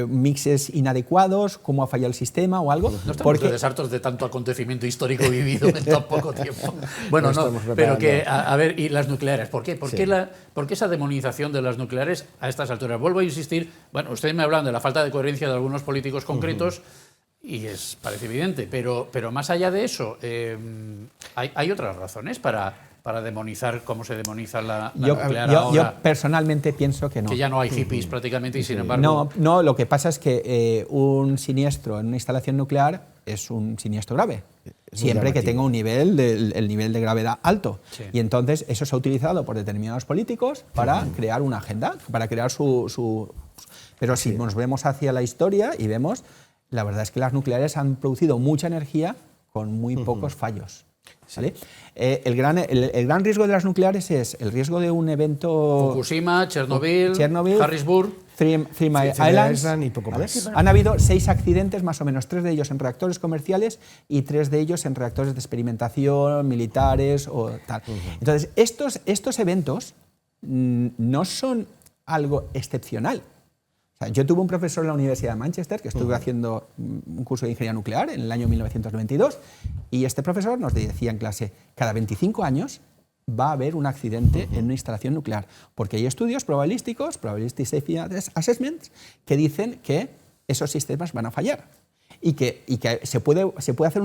D: mixes inadecuados, cómo ha fallado el sistema o algo.
A: No estamos ustedes hartos de tanto acontecimiento histórico vivido en tan poco tiempo. Bueno, pero que, a ver, y las nucleares, ¿por qué? ¿Por qué esa demonización de las nucleares a estas alturas? Vuelvo a insistir, bueno, ustedes me hablan de la falta de coherencia de algunos políticos concretos, y parece evidente, pero más allá de eso, hay otras razones para demonizar cómo se demoniza la nuclear ahora.
D: Yo personalmente pienso que no.
A: Que ya no hay hippies prácticamente y sin embargo...
D: No, lo que pasa es que un siniestro en una instalación nuclear es un siniestro grave, siempre que tenga el nivel de gravedad alto. Sí. Y entonces eso se ha utilizado por determinados políticos para crear una agenda, para crear su... Pero si nos vemos hacia la historia y vemos, la verdad es que las nucleares han producido mucha energía con muy pocos fallos. ¿Vale? El gran riesgo de las nucleares es el riesgo de un evento...
A: Fukushima, Chernobyl, Harrisburg,
D: Three Mile Islands y poco más. Han habido 6 accidentes, más o menos, 3 de ellos en reactores comerciales y 3 de ellos en reactores de experimentación, militares o tal. Entonces, estos eventos no son algo excepcional. O sea, yo tuve un profesor en la Universidad de Manchester que estuve haciendo un curso de ingeniería nuclear en el año 1992 y este profesor nos decía en clase, cada 25 años va a haber un accidente en una instalación nuclear, porque hay estudios probabilísticos, Probabilistic Safety Assessments, que dicen que esos sistemas van a fallar. y que se puede hacer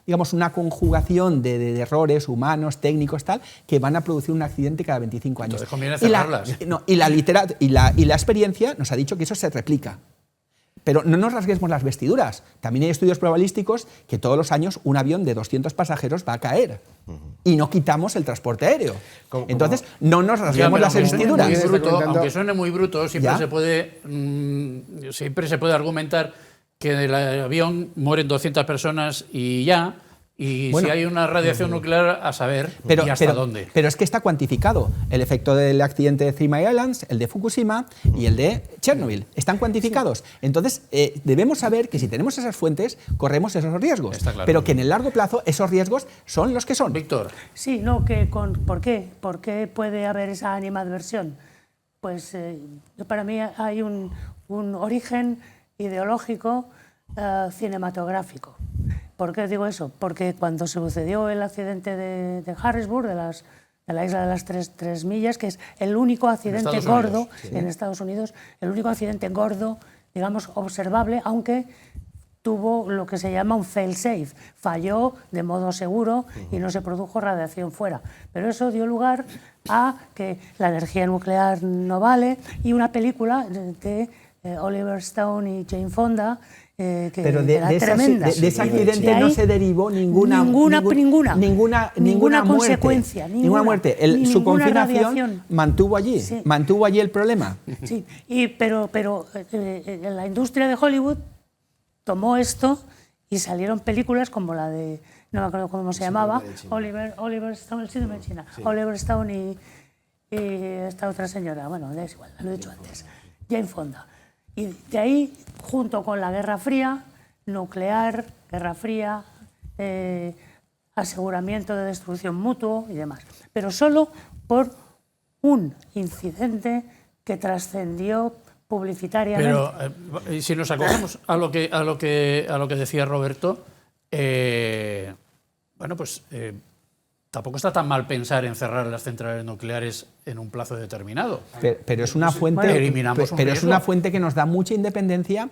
D: digamos, una conjugación de errores humanos, técnicos, tal, que van a producir un accidente cada 25 años.
A: Entonces conviene cerrarlas.
D: Y la experiencia nos ha dicho que eso se replica. Pero no nos rasguemos las vestiduras. También hay estudios probabilísticos que todos los años un avión de 200 pasajeros va a caer. Y no quitamos el transporte aéreo. Entonces, no nos rasguemos las vestiduras.
A: Aunque suene muy bruto, siempre se puede argumentar que del avión mueren 200 personas y ya. Y si hay una radiación nuclear, a saber y hasta dónde.
D: Pero es que está cuantificado. El efecto del accidente de Three Mile Islands, el de Fukushima y el de Chernobyl. Están cuantificados. Entonces, debemos saber que si tenemos esas fuentes, corremos esos riesgos.
A: Claro.
D: Pero que en el largo plazo esos riesgos son los que son.
A: Víctor.
C: Sí, no, ¿por qué? ¿Por qué puede haber esa animadversión? Pues para mí hay un origen ideológico cinematográfico. ¿Por qué digo eso? Porque cuando se sucedió el accidente de Harrisburg, de la isla de las tres millas, que es el único accidente gordo en Estados Unidos, el único accidente gordo, digamos, observable, aunque tuvo lo que se llama un fail-safe, falló de modo seguro y no se produjo radiación fuera. Pero eso dio lugar a que la energía nuclear no vale, y una película de Oliver Stone y Jane Fonda,
D: pero de ese accidente no se derivó ninguna
C: consecuencia,
D: ninguna muerte. Su confinación mantuvo allí el problema.
C: Sí, pero la industria de Hollywood tomó esto y salieron películas como la de, no me acuerdo cómo se llamaba, Oliver Stone, el síndrome de China, Oliver Stone y esta otra señora, bueno, es igual, lo he dicho antes, Jane Fonda. Y de ahí, junto con la Guerra Fría, nuclear, Guerra Fría, aseguramiento de destrucción mutuo y demás. Pero solo por un incidente que trascendió publicitariamente.
A: Pero si nos acogemos a lo que decía Roberto, bueno, pues tampoco está tan mal pensar en cerrar las centrales nucleares en un plazo determinado.
D: Pero es una fuente, es una fuente que nos da mucha independencia,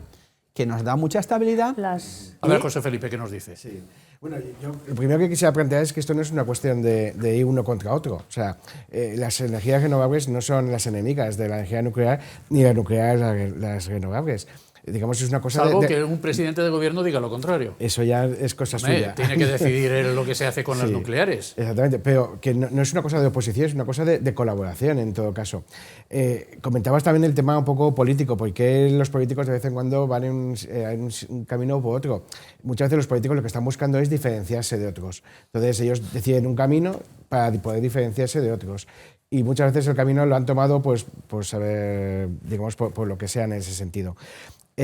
D: que nos da mucha estabilidad.
A: A ver, José Felipe, ¿qué nos dice?
B: Sí. Bueno, yo lo primero que quisiera plantear es que esto no es una cuestión de ir uno contra otro. O sea, las energías renovables no son las enemigas de la energía nuclear, ni la nuclear las renovables. Digamos, es una cosa
A: Salvo que un presidente de gobierno diga lo contrario.
B: Eso ya es cosa suya.
A: Tiene que decidir él lo que se hace con las nucleares.
B: Exactamente, pero que no es una cosa de oposición, es una cosa de colaboración en todo caso. Comentabas también el tema un poco político, porque los políticos de vez en cuando van en un camino u otro. Muchas veces los políticos lo que están buscando es diferenciarse de otros. Entonces ellos deciden un camino para poder diferenciarse de otros. Y muchas veces el camino lo han tomado pues digamos, por lo que sea en ese sentido.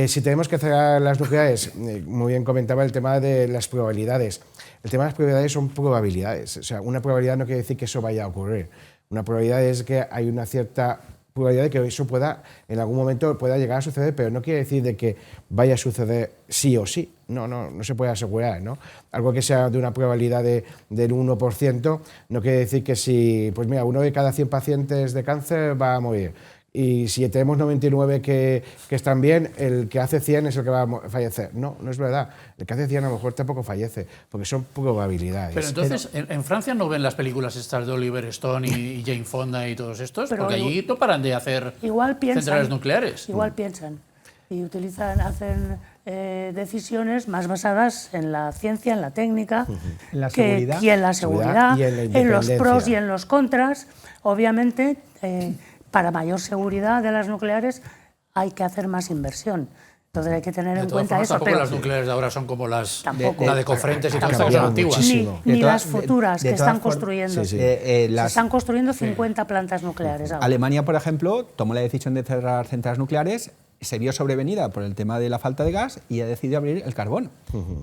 B: Si tenemos que cerrar las nucleares, muy bien comentaba el tema de las probabilidades. El tema de las probabilidades son probabilidades. O sea, una probabilidad no quiere decir que eso vaya a ocurrir. Una probabilidad es que hay una cierta probabilidad de que eso en algún momento pueda llegar a suceder, pero no quiere decir de que vaya a suceder sí o sí. No se puede asegurar, ¿no? Algo que sea de una probabilidad del 1% no quiere decir que si, pues mira, 1 de cada 100 pacientes de cáncer va a morir. Y si tenemos 99 que están bien, el que hace 100 es el que va a fallecer. No es verdad. El que hace 100 a lo mejor tampoco fallece, porque son probabilidades.
A: Pero entonces, ¿en Francia no ven las películas estas de Oliver Stone y Jane Fonda y todos estos? Porque allí no paran de hacer centrales nucleares.
C: Igual piensan y hacen decisiones más basadas en la ciencia, en la técnica,
D: en la seguridad.
C: Y en la seguridad, en los pros y en los contras. Obviamente, para mayor seguridad de las nucleares hay que hacer más inversión. Entonces hay que tener en cuenta eso.
A: Tampoco las nucleares de ahora son como las de Cofrentes y todas estas antiguas.
C: Ni las futuras que están construyendo. Se están construyendo 50 plantas nucleares ahora.
D: Alemania, por ejemplo, tomó la decisión de cerrar centrales nucleares, se vio sobrevenida por el tema de la falta de gas y ha decidido abrir el carbón.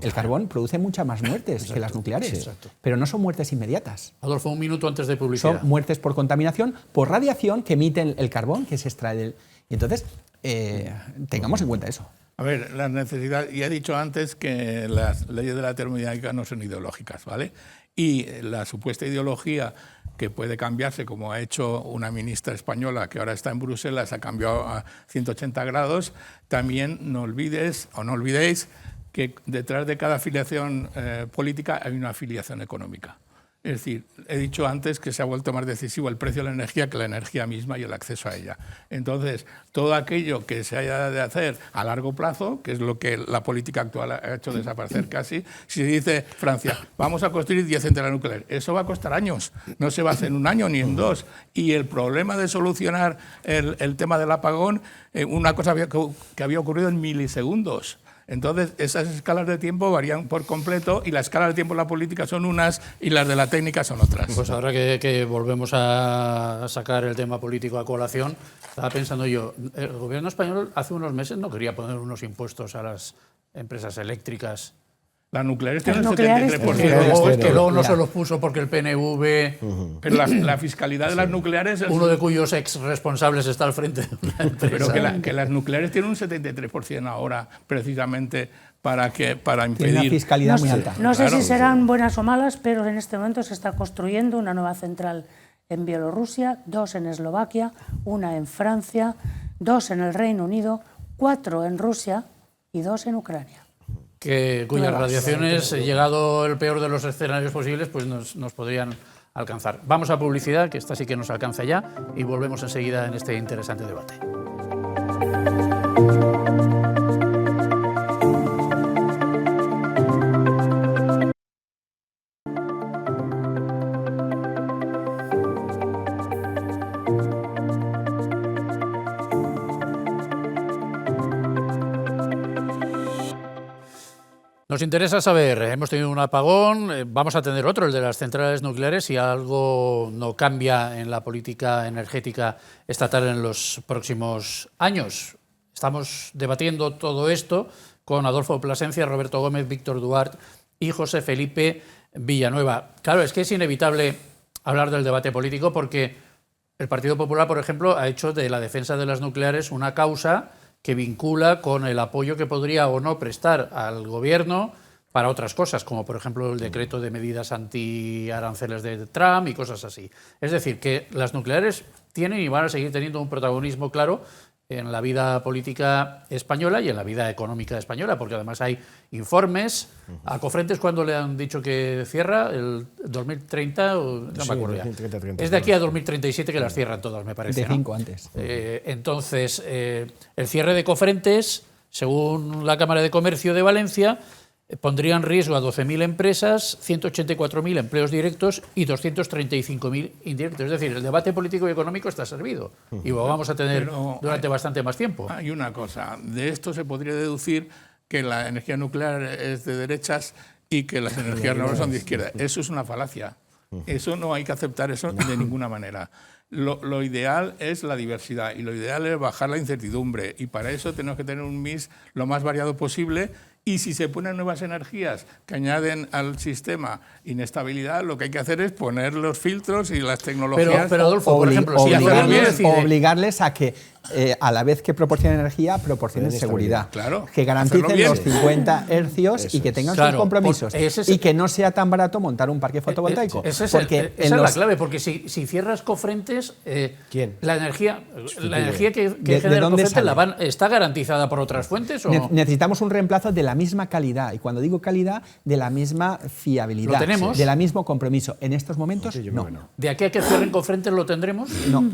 D: El carbón produce muchas más muertes que las nucleares, pero no son muertes inmediatas.
A: Adolfo, un minuto antes de publicidad.
D: Son muertes por contaminación, por radiación que emite el carbón que se extrae del... Y entonces, tengamos en cuenta eso.
E: A ver, la necesidad, ya he dicho antes que las leyes de la termodinámica no son ideológicas, ¿vale? Y la supuesta ideología que puede cambiarse, como ha hecho una ministra española que ahora está en Bruselas, ha cambiado a 180 grados, también no olvidéis que detrás de cada afiliación política hay una afiliación económica. Es decir, he dicho antes que se ha vuelto más decisivo el precio de la energía que la energía misma y el acceso a ella. Entonces, todo aquello que se haya de hacer a largo plazo, que es lo que la política actual ha hecho desaparecer casi, si dice Francia, vamos a construir 10 centrales nucleares, eso va a costar años, no se va a hacer en un año ni en dos. Y el problema de solucionar el tema del apagón, una cosa que había ocurrido en milisegundos. Entonces, esas escalas de tiempo varían por completo y las escalas de tiempo en la política son unas y las de la técnica son otras.
A: Pues ahora que volvemos a sacar el tema político a colación, estaba pensando yo, el gobierno español hace unos meses no quería poner unos impuestos a las empresas eléctricas.
E: Las nucleares tienen el
C: nucleares
E: 73%.
A: Que luego no se los puso porque el PNV...
E: Pero la fiscalidad de las nucleares...
A: Uno de cuyos ex responsables está al frente de una empresa.
E: Pero que las nucleares tienen un 73% ahora, precisamente, para impedir...
D: Tiene una fiscalidad muy alta.
C: No sé
E: Claro.
C: si serán buenas o malas, pero en este momento se está construyendo una nueva central en Bielorrusia, 2 en Eslovaquia, 1 en Francia, 2 en el Reino Unido, 4 en Rusia y 2 en Ucrania.
A: Cuyas radiaciones, llegado el peor de los escenarios posibles, pues nos podrían alcanzar. Vamos a publicidad, que esta sí que nos alcanza ya, y volvemos enseguida en este interesante debate. Nos interesa saber, hemos tenido un apagón, vamos a tener otro, el de las centrales nucleares, si algo no cambia en la política energética estatal en los próximos años. Estamos debatiendo todo esto con Adolfo Plasencia, Roberto Gómez, Víctor Duarte y José Felipe Villanueva. Claro, es que es inevitable hablar del debate político porque el Partido Popular, por ejemplo, ha hecho de la defensa de las nucleares una causa que vincula con el apoyo que podría o no prestar al gobierno para otras cosas, como por ejemplo el decreto de medidas antiaranceles de Trump y cosas así. Es decir, que las nucleares tienen y van a seguir teniendo un protagonismo claro en la vida política española y en la vida económica española, porque además hay informes. A Cofrentes, ¿cuándo le han dicho que cierra? ¿El 2030? No me acuerdo ya.
B: 2030,
A: Es de aquí a 2037 que las cierran todas, me parece.
D: De 5 antes.
A: Entonces, el cierre de Cofrentes, según la Cámara de Comercio de Valencia, pondría en riesgo a 12.000 empresas, 184.000 empleos directos y 235.000 indirectos. Es decir, el debate político y económico está servido y lo vamos a tener durante bastante más tiempo.
E: Hay una cosa, de esto se podría deducir que la energía nuclear es de derechas y que las energías renovables son de izquierda. Eso es una falacia. Eso no hay que aceptar eso de ninguna manera. Lo ideal es la diversidad y lo ideal es bajar la incertidumbre y para eso tenemos que tener un mix lo más variado posible. Y si se ponen nuevas energías que añaden al sistema inestabilidad, lo que hay que hacer es poner los filtros y las tecnologías.
A: Pero Adolfo, por ejemplo, si
D: obligarles a que a la vez que proporcionen energía, proporcionen seguridad.
E: Claro,
D: que garanticen los 50 hercios y que tengan sus compromisos. Y que no sea tan barato montar un parque fotovoltaico.
A: Esa es la clave, porque si cierras Cofrentes, la energía que genera Cofrentes ¿está garantizada por otras fuentes? ¿O?
D: Necesitamos un reemplazo de la misma calidad. Y cuando digo calidad, de la misma fiabilidad.
A: ¿Lo tenemos?
D: Del mismo compromiso. En estos momentos, no.
A: ¿De aquí a que cierren Cofrentes lo tendremos?
D: No.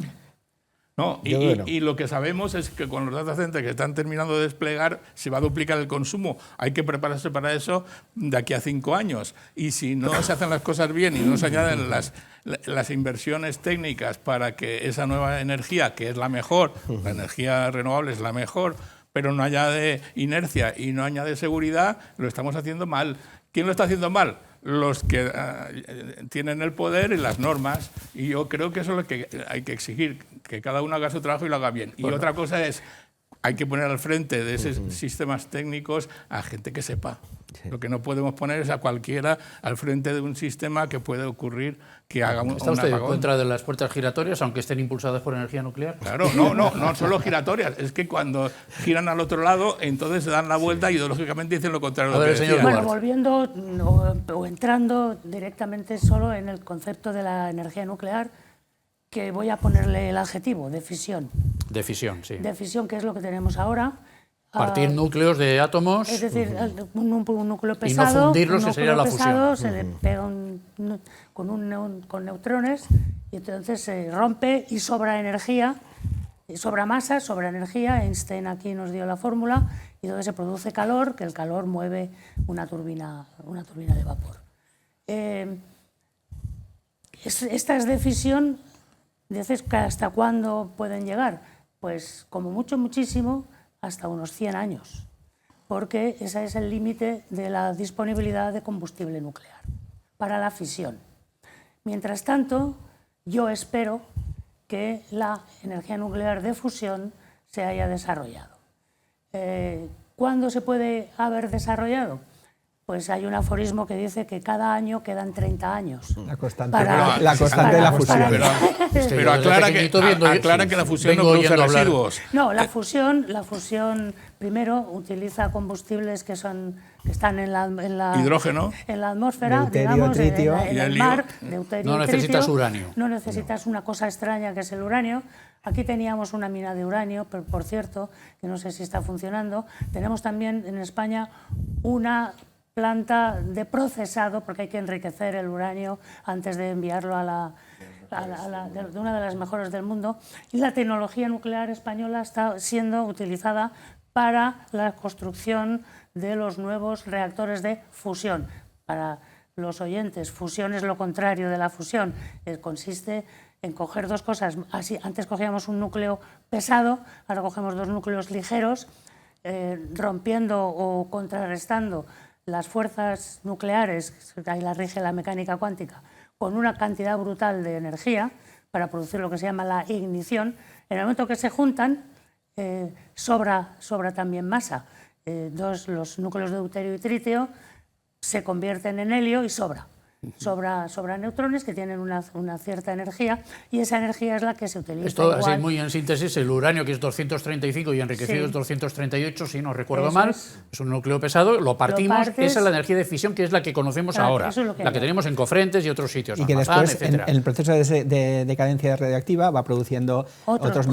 E: No, y lo que sabemos es que con los data centers que están terminando de desplegar se va a duplicar el consumo. Hay que prepararse para eso de aquí a 5 años. Y si no se hacen las cosas bien y no se añaden las inversiones técnicas para que esa nueva energía, que es la mejor, la energía renovable es la mejor, pero no añade inercia y no añade seguridad, lo estamos haciendo mal. ¿Quién lo está haciendo mal? Los que tienen el poder y las normas. Y yo creo que eso es lo que hay que exigir, que cada uno haga su trabajo y lo haga bien. Y otra cosa es, hay que poner al frente de esos sistemas técnicos a gente que sepa. Lo que no podemos poner es a cualquiera al frente de un sistema que puede ocurrir que haga un
A: ¿Está usted en
E: apagón.
A: contra de las puertas giratorias, aunque estén impulsadas por energía nuclear?
E: Claro, no solo giratorias, es que cuando giran al otro lado, entonces se dan la vuelta y ideológicamente dicen lo contrario de
A: A
E: lo
A: ver,
E: que
A: señor
E: decía.
A: Duarte.
C: Bueno, volviendo o entrando directamente solo en el concepto de la energía nuclear, que voy a ponerle el adjetivo de fisión.
A: De fisión, sí.
C: De fisión, que es lo que tenemos ahora.
A: Partir núcleos de átomos.
C: Es decir, un núcleo pesado,
A: fundirlos,
C: un
A: que sería
C: núcleo
A: la
C: pesado,
A: fusión.
C: se le pega con neutrones y entonces se rompe y sobra energía, y sobra masa, sobra energía. Einstein aquí nos dio la fórmula y entonces se produce calor, que el calor mueve una turbina de vapor. Estas de fisión, dices que ¿hasta cuándo pueden llegar? Pues como mucho, muchísimo, hasta unos 100 años, porque ese es el límite de la disponibilidad de combustible nuclear para la fisión. Mientras tanto, yo espero que la energía nuclear de fusión se haya desarrollado. ¿Cuándo se puede haber desarrollado? Pues hay un aforismo que dice que cada año quedan 30 años.
D: La constante,
C: Para-
D: la constante de la fusión.
E: Pero aclara que la fusión no produce residuos.
C: No, la fusión primero utiliza combustibles que están en la
E: Hidrógeno.
C: en la atmósfera,
D: Deuterio,
C: digamos,
D: tritio.
C: en
E: Y
C: el
E: helio.
C: mar, deuterio
A: No
C: y
A: necesitas
C: tritio.
A: uranio.
C: No necesitas una cosa extraña que es el uranio. Aquí teníamos una mina de uranio, pero por cierto, que no sé si está funcionando. Tenemos también en España una planta de procesado, porque hay que enriquecer el uranio antes de enviarlo de una de las mejores del mundo, y la tecnología nuclear española está siendo utilizada para la construcción de los nuevos reactores de fusión. Para los oyentes, fusión es lo contrario de la fusión, consiste en coger dos cosas. Así, antes cogíamos un núcleo pesado, ahora cogemos dos núcleos ligeros, rompiendo o contrarrestando las fuerzas nucleares, ahí la rige la mecánica cuántica, con una cantidad brutal de energía para producir lo que se llama la ignición. En el momento que se juntan, sobra también masa. Los núcleos de deuterio y tritio se convierten en helio y sobra neutrones que tienen una cierta energía, y esa energía es la que se utiliza.
A: Esto, así
C: igual.
A: muy en síntesis, el uranio, que es 235 y enriquecido
C: Sí.
A: es 238, si no recuerdo
C: Eso
A: mal,
C: es.
A: es un núcleo pesado, lo partimos,
C: partes.
A: esa es la energía de fisión, que es la que conocemos
C: Claro,
A: ahora,
C: eso es lo que
A: la que
C: hay.
A: tenemos en Cofrentes y otros sitios,
D: Y que
A: Almazán,
D: después, en
A: etcétera.
D: el proceso de decadencia radioactiva, va produciendo
C: Otros.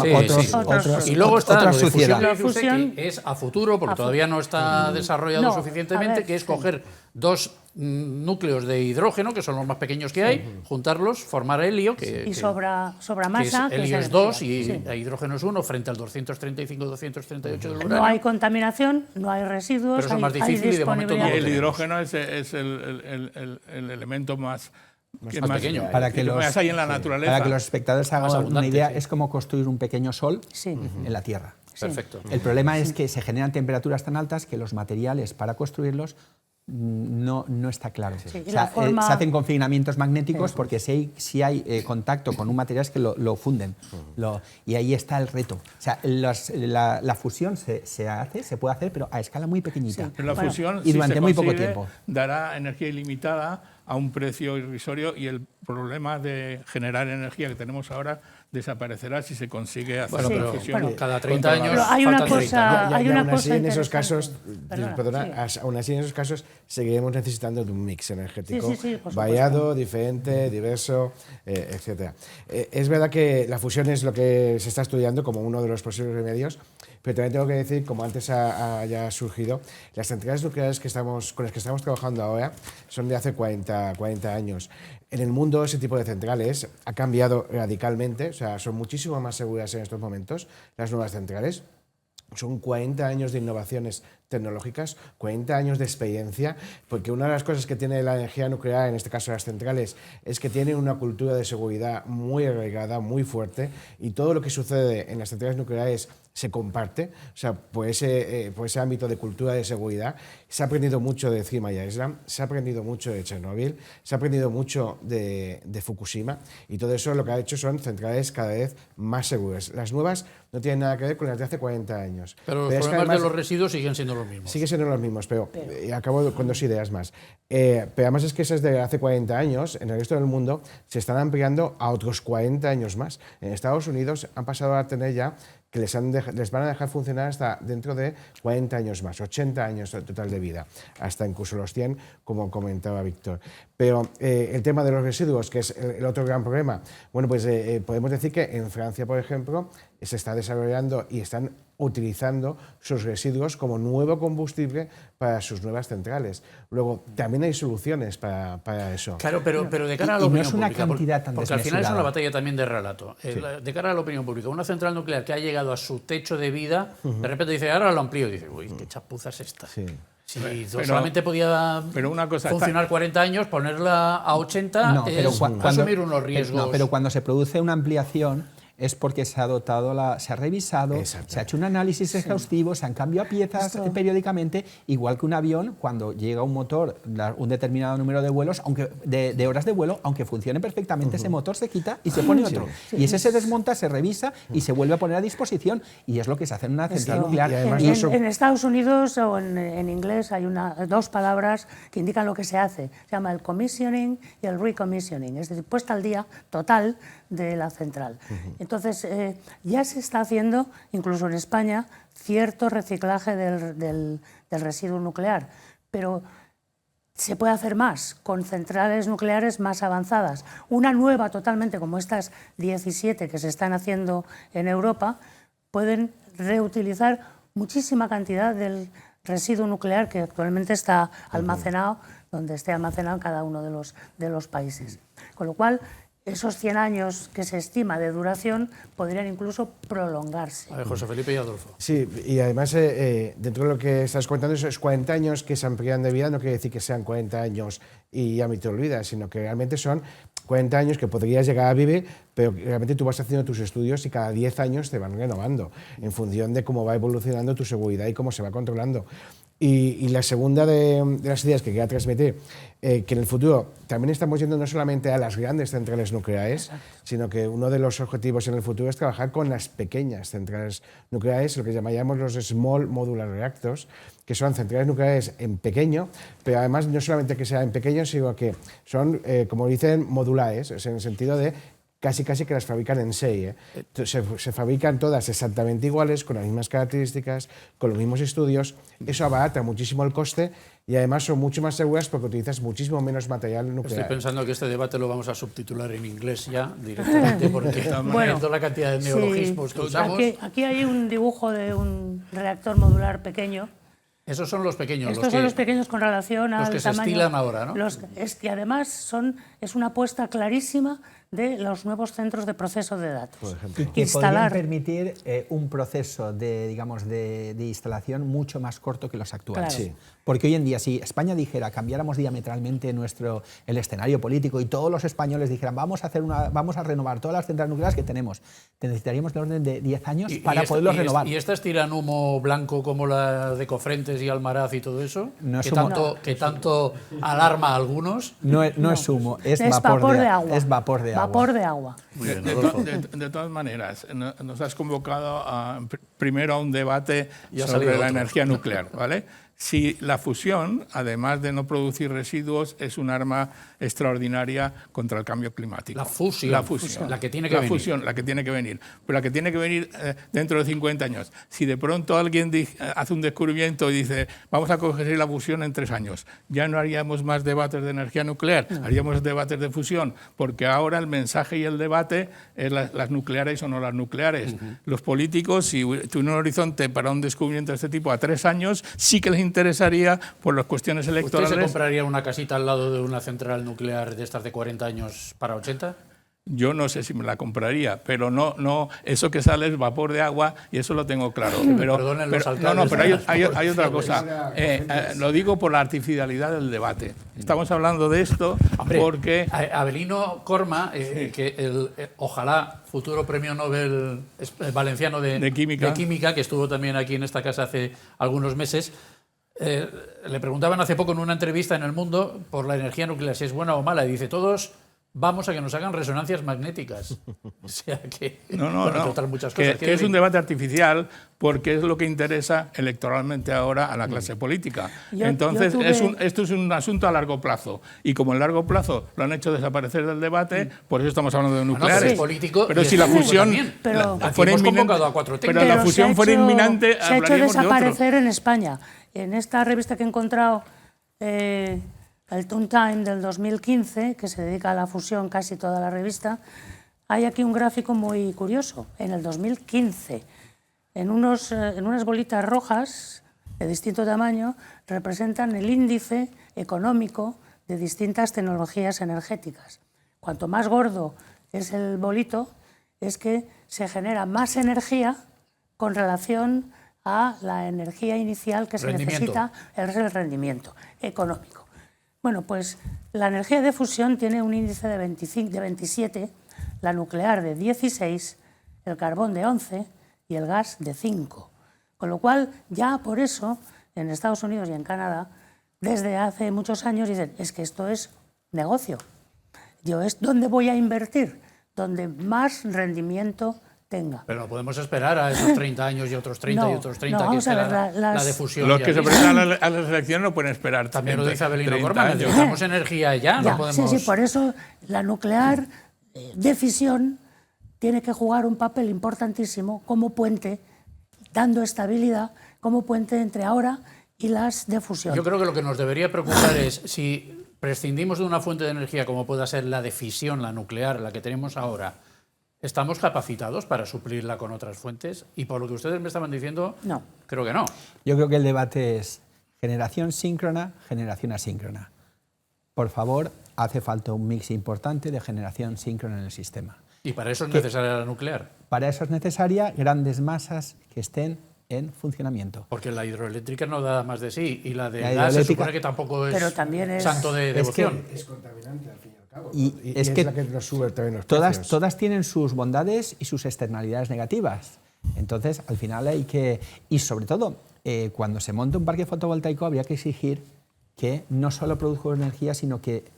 A: Sí. Y luego está
D: otra
A: lo de
D: suciedad.
A: fusión,
C: La fusión-
A: que es a futuro, porque todavía no está desarrollado
C: No,
A: suficientemente,
C: a ver,
A: que es
C: sí.
A: coger dos núcleos de hidrógeno, que son los más pequeños que hay, juntarlos, formar helio,
C: Y sobra
A: que
C: masa.
A: es, helio es
C: energía.
A: 2 y
C: Sí.
A: hidrógeno es 1 frente al 235-238 del uranio.
C: No hay contaminación, no hay residuos,
A: Pero eso es más
C: hay
A: difícil y de momento no
C: disponibilidad.
A: lo
E: El
A: tenemos.
E: hidrógeno es el elemento más
A: pequeño.
D: Para que los,
E: más hay en la naturaleza.
D: para que los espectadores
A: Más
D: hagan una
A: abundante,
D: idea,
A: sí.
D: es como construir un pequeño sol
C: Sí.
D: en la Tierra.
A: Perfecto.
D: El problema es que se generan temperaturas tan altas que los materiales para construirlos no está claro.
C: Sí, y
D: O sea,
C: la forma-
D: se hacen confinamientos magnéticos porque si hay contacto con un material es que lo funden. Y ahí está el reto. O sea, la fusión se puede hacer, pero a escala muy pequeñita.
E: Pero la
C: Bueno,
E: fusión,
D: y
E: si
D: durante
E: se
D: muy poco
E: consigue,
D: tiempo.
E: dará energía ilimitada a un precio irrisorio, y el problema de generar energía que tenemos ahora desaparecerá si se consigue hacer
A: Bueno,
C: Sí,
A: pero
E: fusión.
C: bueno.
A: cada 30 años
C: Pero hay una
A: faltan 30, ¿no?
C: cosa-
B: Y
C: hay una
B: aún así,
C: cosa
B: en esos casos,
C: interesante.
B: perdona,
C: Sí.
B: aún así en esos casos seguiremos necesitando de un mix energético
C: Sí, por supuesto.
B: variado, diferente, diverso, etcétera. Es verdad que la fusión es lo que se está estudiando como uno de los posibles remedios, pero también tengo que decir, como antes ya ha surgido, las centrales nucleares con las que estamos trabajando ahora son de hace 40 años. En el mundo ese tipo de centrales ha cambiado radicalmente, o sea, son muchísimo más seguras en estos momentos las nuevas centrales. Son 40 años de innovaciones tecnológicas, 40 años de experiencia, porque una de las cosas que tiene la energía nuclear, en este caso las centrales, es que tiene una cultura de seguridad muy arraigada, muy fuerte, y todo lo que sucede en las centrales nucleares se comparte, o sea, por ese ámbito de cultura de seguridad. Se ha aprendido mucho de Three Maya Island, se ha aprendido mucho de Chernobyl, se ha aprendido mucho de Fukushima, y todo eso lo que ha hecho son centrales cada vez más seguras. Las nuevas no tienen nada que ver con las de hace 40 años.
A: Pero los
B: es que
A: problemas
B: además-
A: de los residuos siguen siendo siendo los mismos.
B: Sigue siendo los mismos, pero acabo con dos ideas más. Pero además es que esas de hace 40 años, en el resto del mundo, se están ampliando a otros 40 años más. En Estados Unidos han pasado a tener ya que les van a dejar funcionar hasta dentro de 40 años más, 80 años total de vida, hasta incluso los 100, como comentaba Víctor. Pero el tema de los residuos, que es el otro gran problema, bueno, pues podemos decir que en Francia, por ejemplo, se está desarrollando y están utilizando sus residuos como nuevo combustible para sus nuevas centrales. Luego, también hay soluciones para eso.
A: Claro, pero de cara a la
D: y no
A: opinión
D: es una
A: pública,
D: cantidad tan
A: porque al final es una
D: desmesurada.
A: batalla también de relato. De cara a la opinión pública, una central nuclear que ha llegado a su techo de vida, de repente dice, ahora lo amplío, y dice, uy, qué chapuza es esta.
B: Sí.
A: Si solamente podía
E: una cosa,
A: funcionar 40 años, ponerla a 80
D: No, pero
A: es
D: cuando,
A: asumir unos riesgos.
D: No, pero cuando se produce una ampliación es porque se ha dotado, se ha revisado, se ha hecho un análisis exhaustivo, se han cambiado piezas periódicamente, igual que un avión, cuando llega un motor, un determinado número de vuelos, de horas de vuelo, aunque funcione perfectamente, ese motor se quita y se pone otro. Y ese se desmonta, se revisa y se vuelve a poner a disposición, y es lo que se hace en una central nuclear.
B: Y además
C: En Estados Unidos o en inglés hay dos palabras que indican lo que se hace. Se llama el commissioning y el recommissioning, es decir, puesta al día total de la central. Entonces, ya se está haciendo, incluso en España, cierto reciclaje del residuo nuclear, pero se puede hacer más con centrales nucleares más avanzadas. Una nueva totalmente, como estas 17 que se están haciendo en Europa, pueden reutilizar muchísima cantidad del residuo nuclear que actualmente está almacenado, donde esté almacenado en cada uno de los países. Con lo cual, esos 100 años que se estima de duración podrían incluso prolongarse.
A: A ver, José Felipe y Adolfo.
B: Sí, y además, dentro de lo que estás contando, esos 40 años que se amplían de vida no quiere decir que sean 40 años y ya me te olvidas, sino que realmente son 40 años que podrías llegar a vivir, pero realmente tú vas haciendo tus estudios y cada 10 años te van renovando en función de cómo va evolucionando tu seguridad y cómo se va controlando. Y la segunda de las ideas que quería transmitir, que en el futuro también estamos yendo no solamente a las grandes centrales nucleares, sino que uno de los objetivos en el futuro es trabajar con las pequeñas centrales nucleares, lo que llamaríamos los Small Modular Reactors, que son centrales nucleares en pequeño, pero además no solamente que sea en pequeño, sino que son, como dicen, modulares, en el sentido de casi que las fabrican en serie. Se fabrican todas exactamente iguales, con las mismas características, con los mismos estudios. Eso abarata muchísimo el coste y además son mucho más seguras porque utilizas muchísimo menos material nuclear.
A: Estoy pensando que este debate lo vamos a subtitular en inglés ya directamente, porque
C: Bueno,
A: toda la cantidad de neologismos que usamos.
C: Aquí hay un dibujo de un reactor modular pequeño.
A: Esos son los pequeños.
C: Estos son los pequeños con relación al
A: que se
C: tamaño.
A: estilan ahora, ¿no?
C: Es que además es una apuesta clarísima de los nuevos centros de proceso de datos.
B: Por ejemplo.
D: Que podrían permitir un proceso de instalación mucho más corto que los actuales.
C: Claro.
B: Sí.
D: Porque hoy en día, si España dijera, cambiáramos diametralmente el escenario político y todos los españoles dijeran, vamos a renovar todas las centrales nucleares que tenemos, necesitaríamos de orden de 10 años para poderlos renovar.
A: ¿Y estas tiran humo blanco como la de Cofrentes y Almaraz y todo eso?
D: No es
A: que tanto alarma a algunos.
D: No es humo, es
C: vapor de agua.
D: Es vapor de agua.
C: Vapor de agua.
A: Muy bien, Adolfo.
E: De todas maneras, nos has convocado primero a un debate
A: Y ha
E: sobre
A: salido
E: la
A: otro.
E: energía nuclear, ¿vale? Si la fusión, además de no producir residuos, es un arma extraordinaria contra el cambio climático.
A: La fusión. La que tiene que venir.
E: La fusión, la que tiene que venir. Pero la que tiene que venir dentro de 50 años. Si de pronto alguien hace un descubrimiento y dice, vamos a conseguir la fusión en 3 años, ya no haríamos más debates de energía nuclear, haríamos debates de fusión, porque ahora el mensaje y el debate es las nucleares o no las nucleares. Los políticos, si tuvieran un horizonte para un descubrimiento de este tipo a 3 años, sí que les interesaría por las cuestiones
A: ¿Usted
E: electorales.
A: se compraría una casita al lado de una central nuclear de estas de 40 años para 80?
E: Yo no sé si me la compraría, pero no, eso que sale es vapor de agua y eso lo tengo claro. Pero,
A: Perdonen los alcaldes
E: no, pero
A: de las
E: hay otra cosa. Lo digo por la artificialidad del debate. Estamos hablando de esto porque...
A: Avelino Corma, que ojalá futuro premio Nobel valenciano de Química, que estuvo también aquí en esta casa hace algunos meses, le preguntaban hace poco en una entrevista en El Mundo por la energía nuclear, si es buena o mala, y dice, todos vamos a que nos hagan resonancias magnéticas. O sea que...
E: No,
A: entre otras muchas cosas.
E: que es un debate artificial porque es lo que interesa electoralmente ahora a la clase política. Entonces, esto es un asunto a largo plazo. Y como en largo plazo lo han hecho desaparecer del debate, por eso estamos hablando de nucleares.
A: Pero es político,
E: pero si la fusión
A: fuera inminente,
E: pero la fusión fuera inminente,
C: se ha hecho desaparecer
E: de
C: en España. En esta revista que he encontrado, el Toontime del 2015, que se dedica a la fusión casi toda la revista, hay aquí un gráfico muy curioso. En el 2015, en unas bolitas rojas de distinto tamaño, representan el índice económico de distintas tecnologías energéticas. Cuanto más gordo es el bolito, es que se genera más energía con relación a la energía inicial que se necesita, es el rendimiento económico. Bueno, pues la energía de fusión tiene un índice de 27, la nuclear de 16, el carbón de 11 y el gas de 5. Con lo cual, ya por eso, en Estados Unidos y en Canadá, desde hace muchos años dicen, es que esto es negocio. ¿Dónde voy a invertir? Donde más rendimiento tenga.
A: Pero no podemos esperar a esos 30 años y otros 30 y otros 30 que sea la de fusión.
E: Los que se presentan a las elecciones no pueden esperar.
A: También lo dice Abelino Corman, necesitamos energía ya, no podemos...
C: Sí, por eso la nuclear de fisión tiene que jugar un papel importantísimo como puente, dando estabilidad, como puente entre ahora y las de fusión.
A: Yo creo que lo que nos debería preocupar es si prescindimos de una fuente de energía como pueda ser la de fisión, la nuclear, la que tenemos ahora, ¿estamos capacitados para suplirla con otras fuentes? Y por lo que ustedes me estaban diciendo,
C: no.
A: Creo que no.
D: Yo creo que el debate es generación síncrona, generación asíncrona. Por favor, hace falta un mix importante de generación síncrona en el sistema.
A: ¿Y para eso es necesaria la nuclear?
D: Para eso es necesaria grandes masas que estén en funcionamiento.
A: Porque la hidroeléctrica no da más de sí y la de gas se supone que tampoco es, santo de devoción.
B: Es contaminante al fin y al cabo.
D: Y es
B: la que nos sube también los
D: precios. Todas tienen sus bondades y sus externalidades negativas. Entonces, al final hay que... Y sobre todo, cuando se monte un parque fotovoltaico habría que exigir que no solo produzca energía, sino que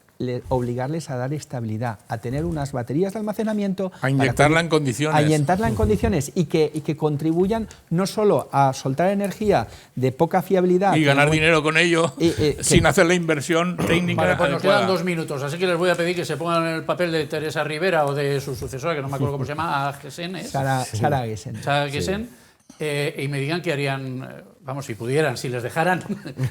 D: obligarles a dar estabilidad, a tener unas baterías de almacenamiento...
E: A inyectarla en condiciones.
D: A inyectarla en condiciones y que contribuyan no solo a soltar energía de poca fiabilidad...
E: Y ganar dinero con ello sin hacer la inversión técnica.
A: Vale, pues nos quedan 2 minutos, así que les voy a pedir que se pongan en el papel de Teresa Rivera o de su sucesora, que no me acuerdo cómo se llama,
D: Sara Agesen.
A: Sara Agesen, y me digan qué harían, vamos, si pudieran, si les dejaran,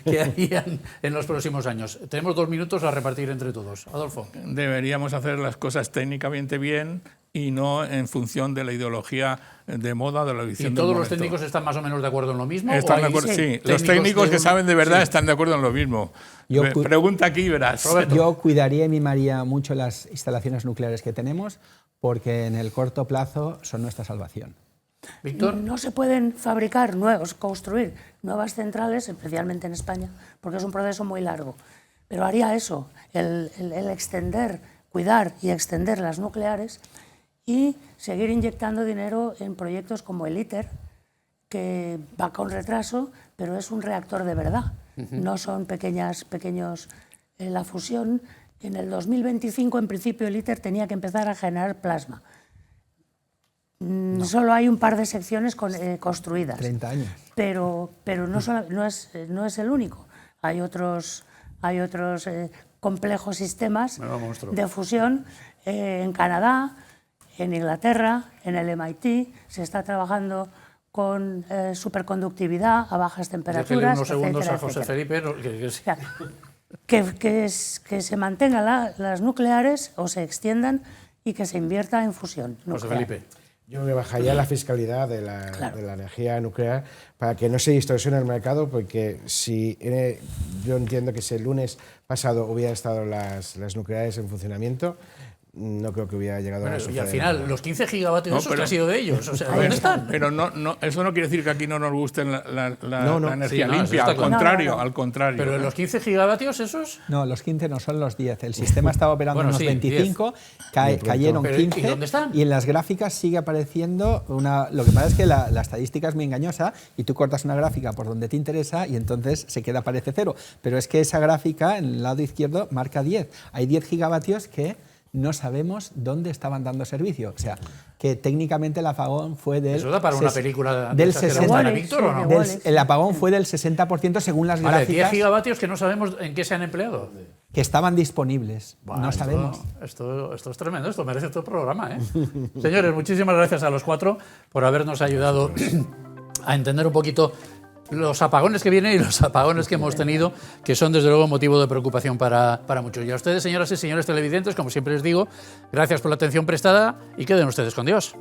A: qué harían en los próximos años. Tenemos 2 minutos a repartir entre todos. Adolfo.
E: Deberíamos hacer las cosas técnicamente bien y no en función de la ideología de moda de la edición.
A: ¿Y todos los técnicos están más o menos de acuerdo en lo mismo?
E: Están de acuerdo, sí. Los técnicos que saben de verdad están de acuerdo en lo mismo. Pregunta aquí, verás.
D: Roberto. Yo cuidaría y mimaría mucho las instalaciones nucleares que tenemos porque en el corto plazo son nuestra salvación.
A: Víctor.
C: No se pueden construir nuevas centrales, especialmente en España, porque es un proceso muy largo. Pero haría eso, el extender, cuidar y extender las nucleares y seguir inyectando dinero en proyectos como el ITER, que va con retraso, pero es un reactor de verdad. No son pequeños. La fusión, en el 2025, en principio, el ITER tenía que empezar a generar plasma. No. Solo hay un par de secciones construidas.
D: 30 años.
C: Pero no es el único. Hay otros complejos sistemas de fusión en Canadá, en Inglaterra, en el MIT. Se está trabajando con superconductividad a bajas temperaturas.
A: Déjale unos segundos a José Felipe.
C: Que se mantengan las nucleares o se extiendan y que se invierta en fusión nuclear.
A: José Felipe.
B: Yo me bajaría la fiscalidad de la energía nuclear para que no se distorsione el mercado, porque yo entiendo que si el lunes pasado hubieran estado las nucleares en funcionamiento, no creo que hubiera llegado a
A: y al final, los 15 gigavatios que ha sido de ellos, o sea, ¿dónde están?
E: Pero eso no quiere decir que aquí no nos guste la energía limpia, al contrario.
A: ¿Pero los 15 gigavatios esos?
D: No, los 15 no, son los 10. El sistema estaba operando unos 25, cayeron 15.
A: ¿Y dónde están?
D: Y en las gráficas sigue apareciendo Lo que pasa es que la estadística es muy engañosa y tú cortas una gráfica por donde te interesa y entonces aparece 0. Pero es que esa gráfica, en el lado izquierdo, marca 10. Hay 10 gigavatios que no sabemos dónde estaban dando servicio. O sea, que técnicamente el apagón fue del...
A: ¿Eso da para una película
D: del
A: de
D: 60%,
A: Víctor, ¿o no?
D: el apagón fue del 60% según las
A: Vale, 10
D: gráficas
A: gigavatios que no sabemos en qué se han empleado.
D: que estaban disponibles.
A: Buah,
D: no sabemos.
A: Esto es tremendo, esto merece otro programa, ¿eh? Señores, muchísimas gracias a los 4 por habernos ayudado a entender un poquito los apagones que vienen y los apagones que hemos tenido, que son desde luego motivo de preocupación para muchos. Y a ustedes, señoras y señores televidentes, como siempre les digo, gracias por la atención prestada y queden ustedes con Dios.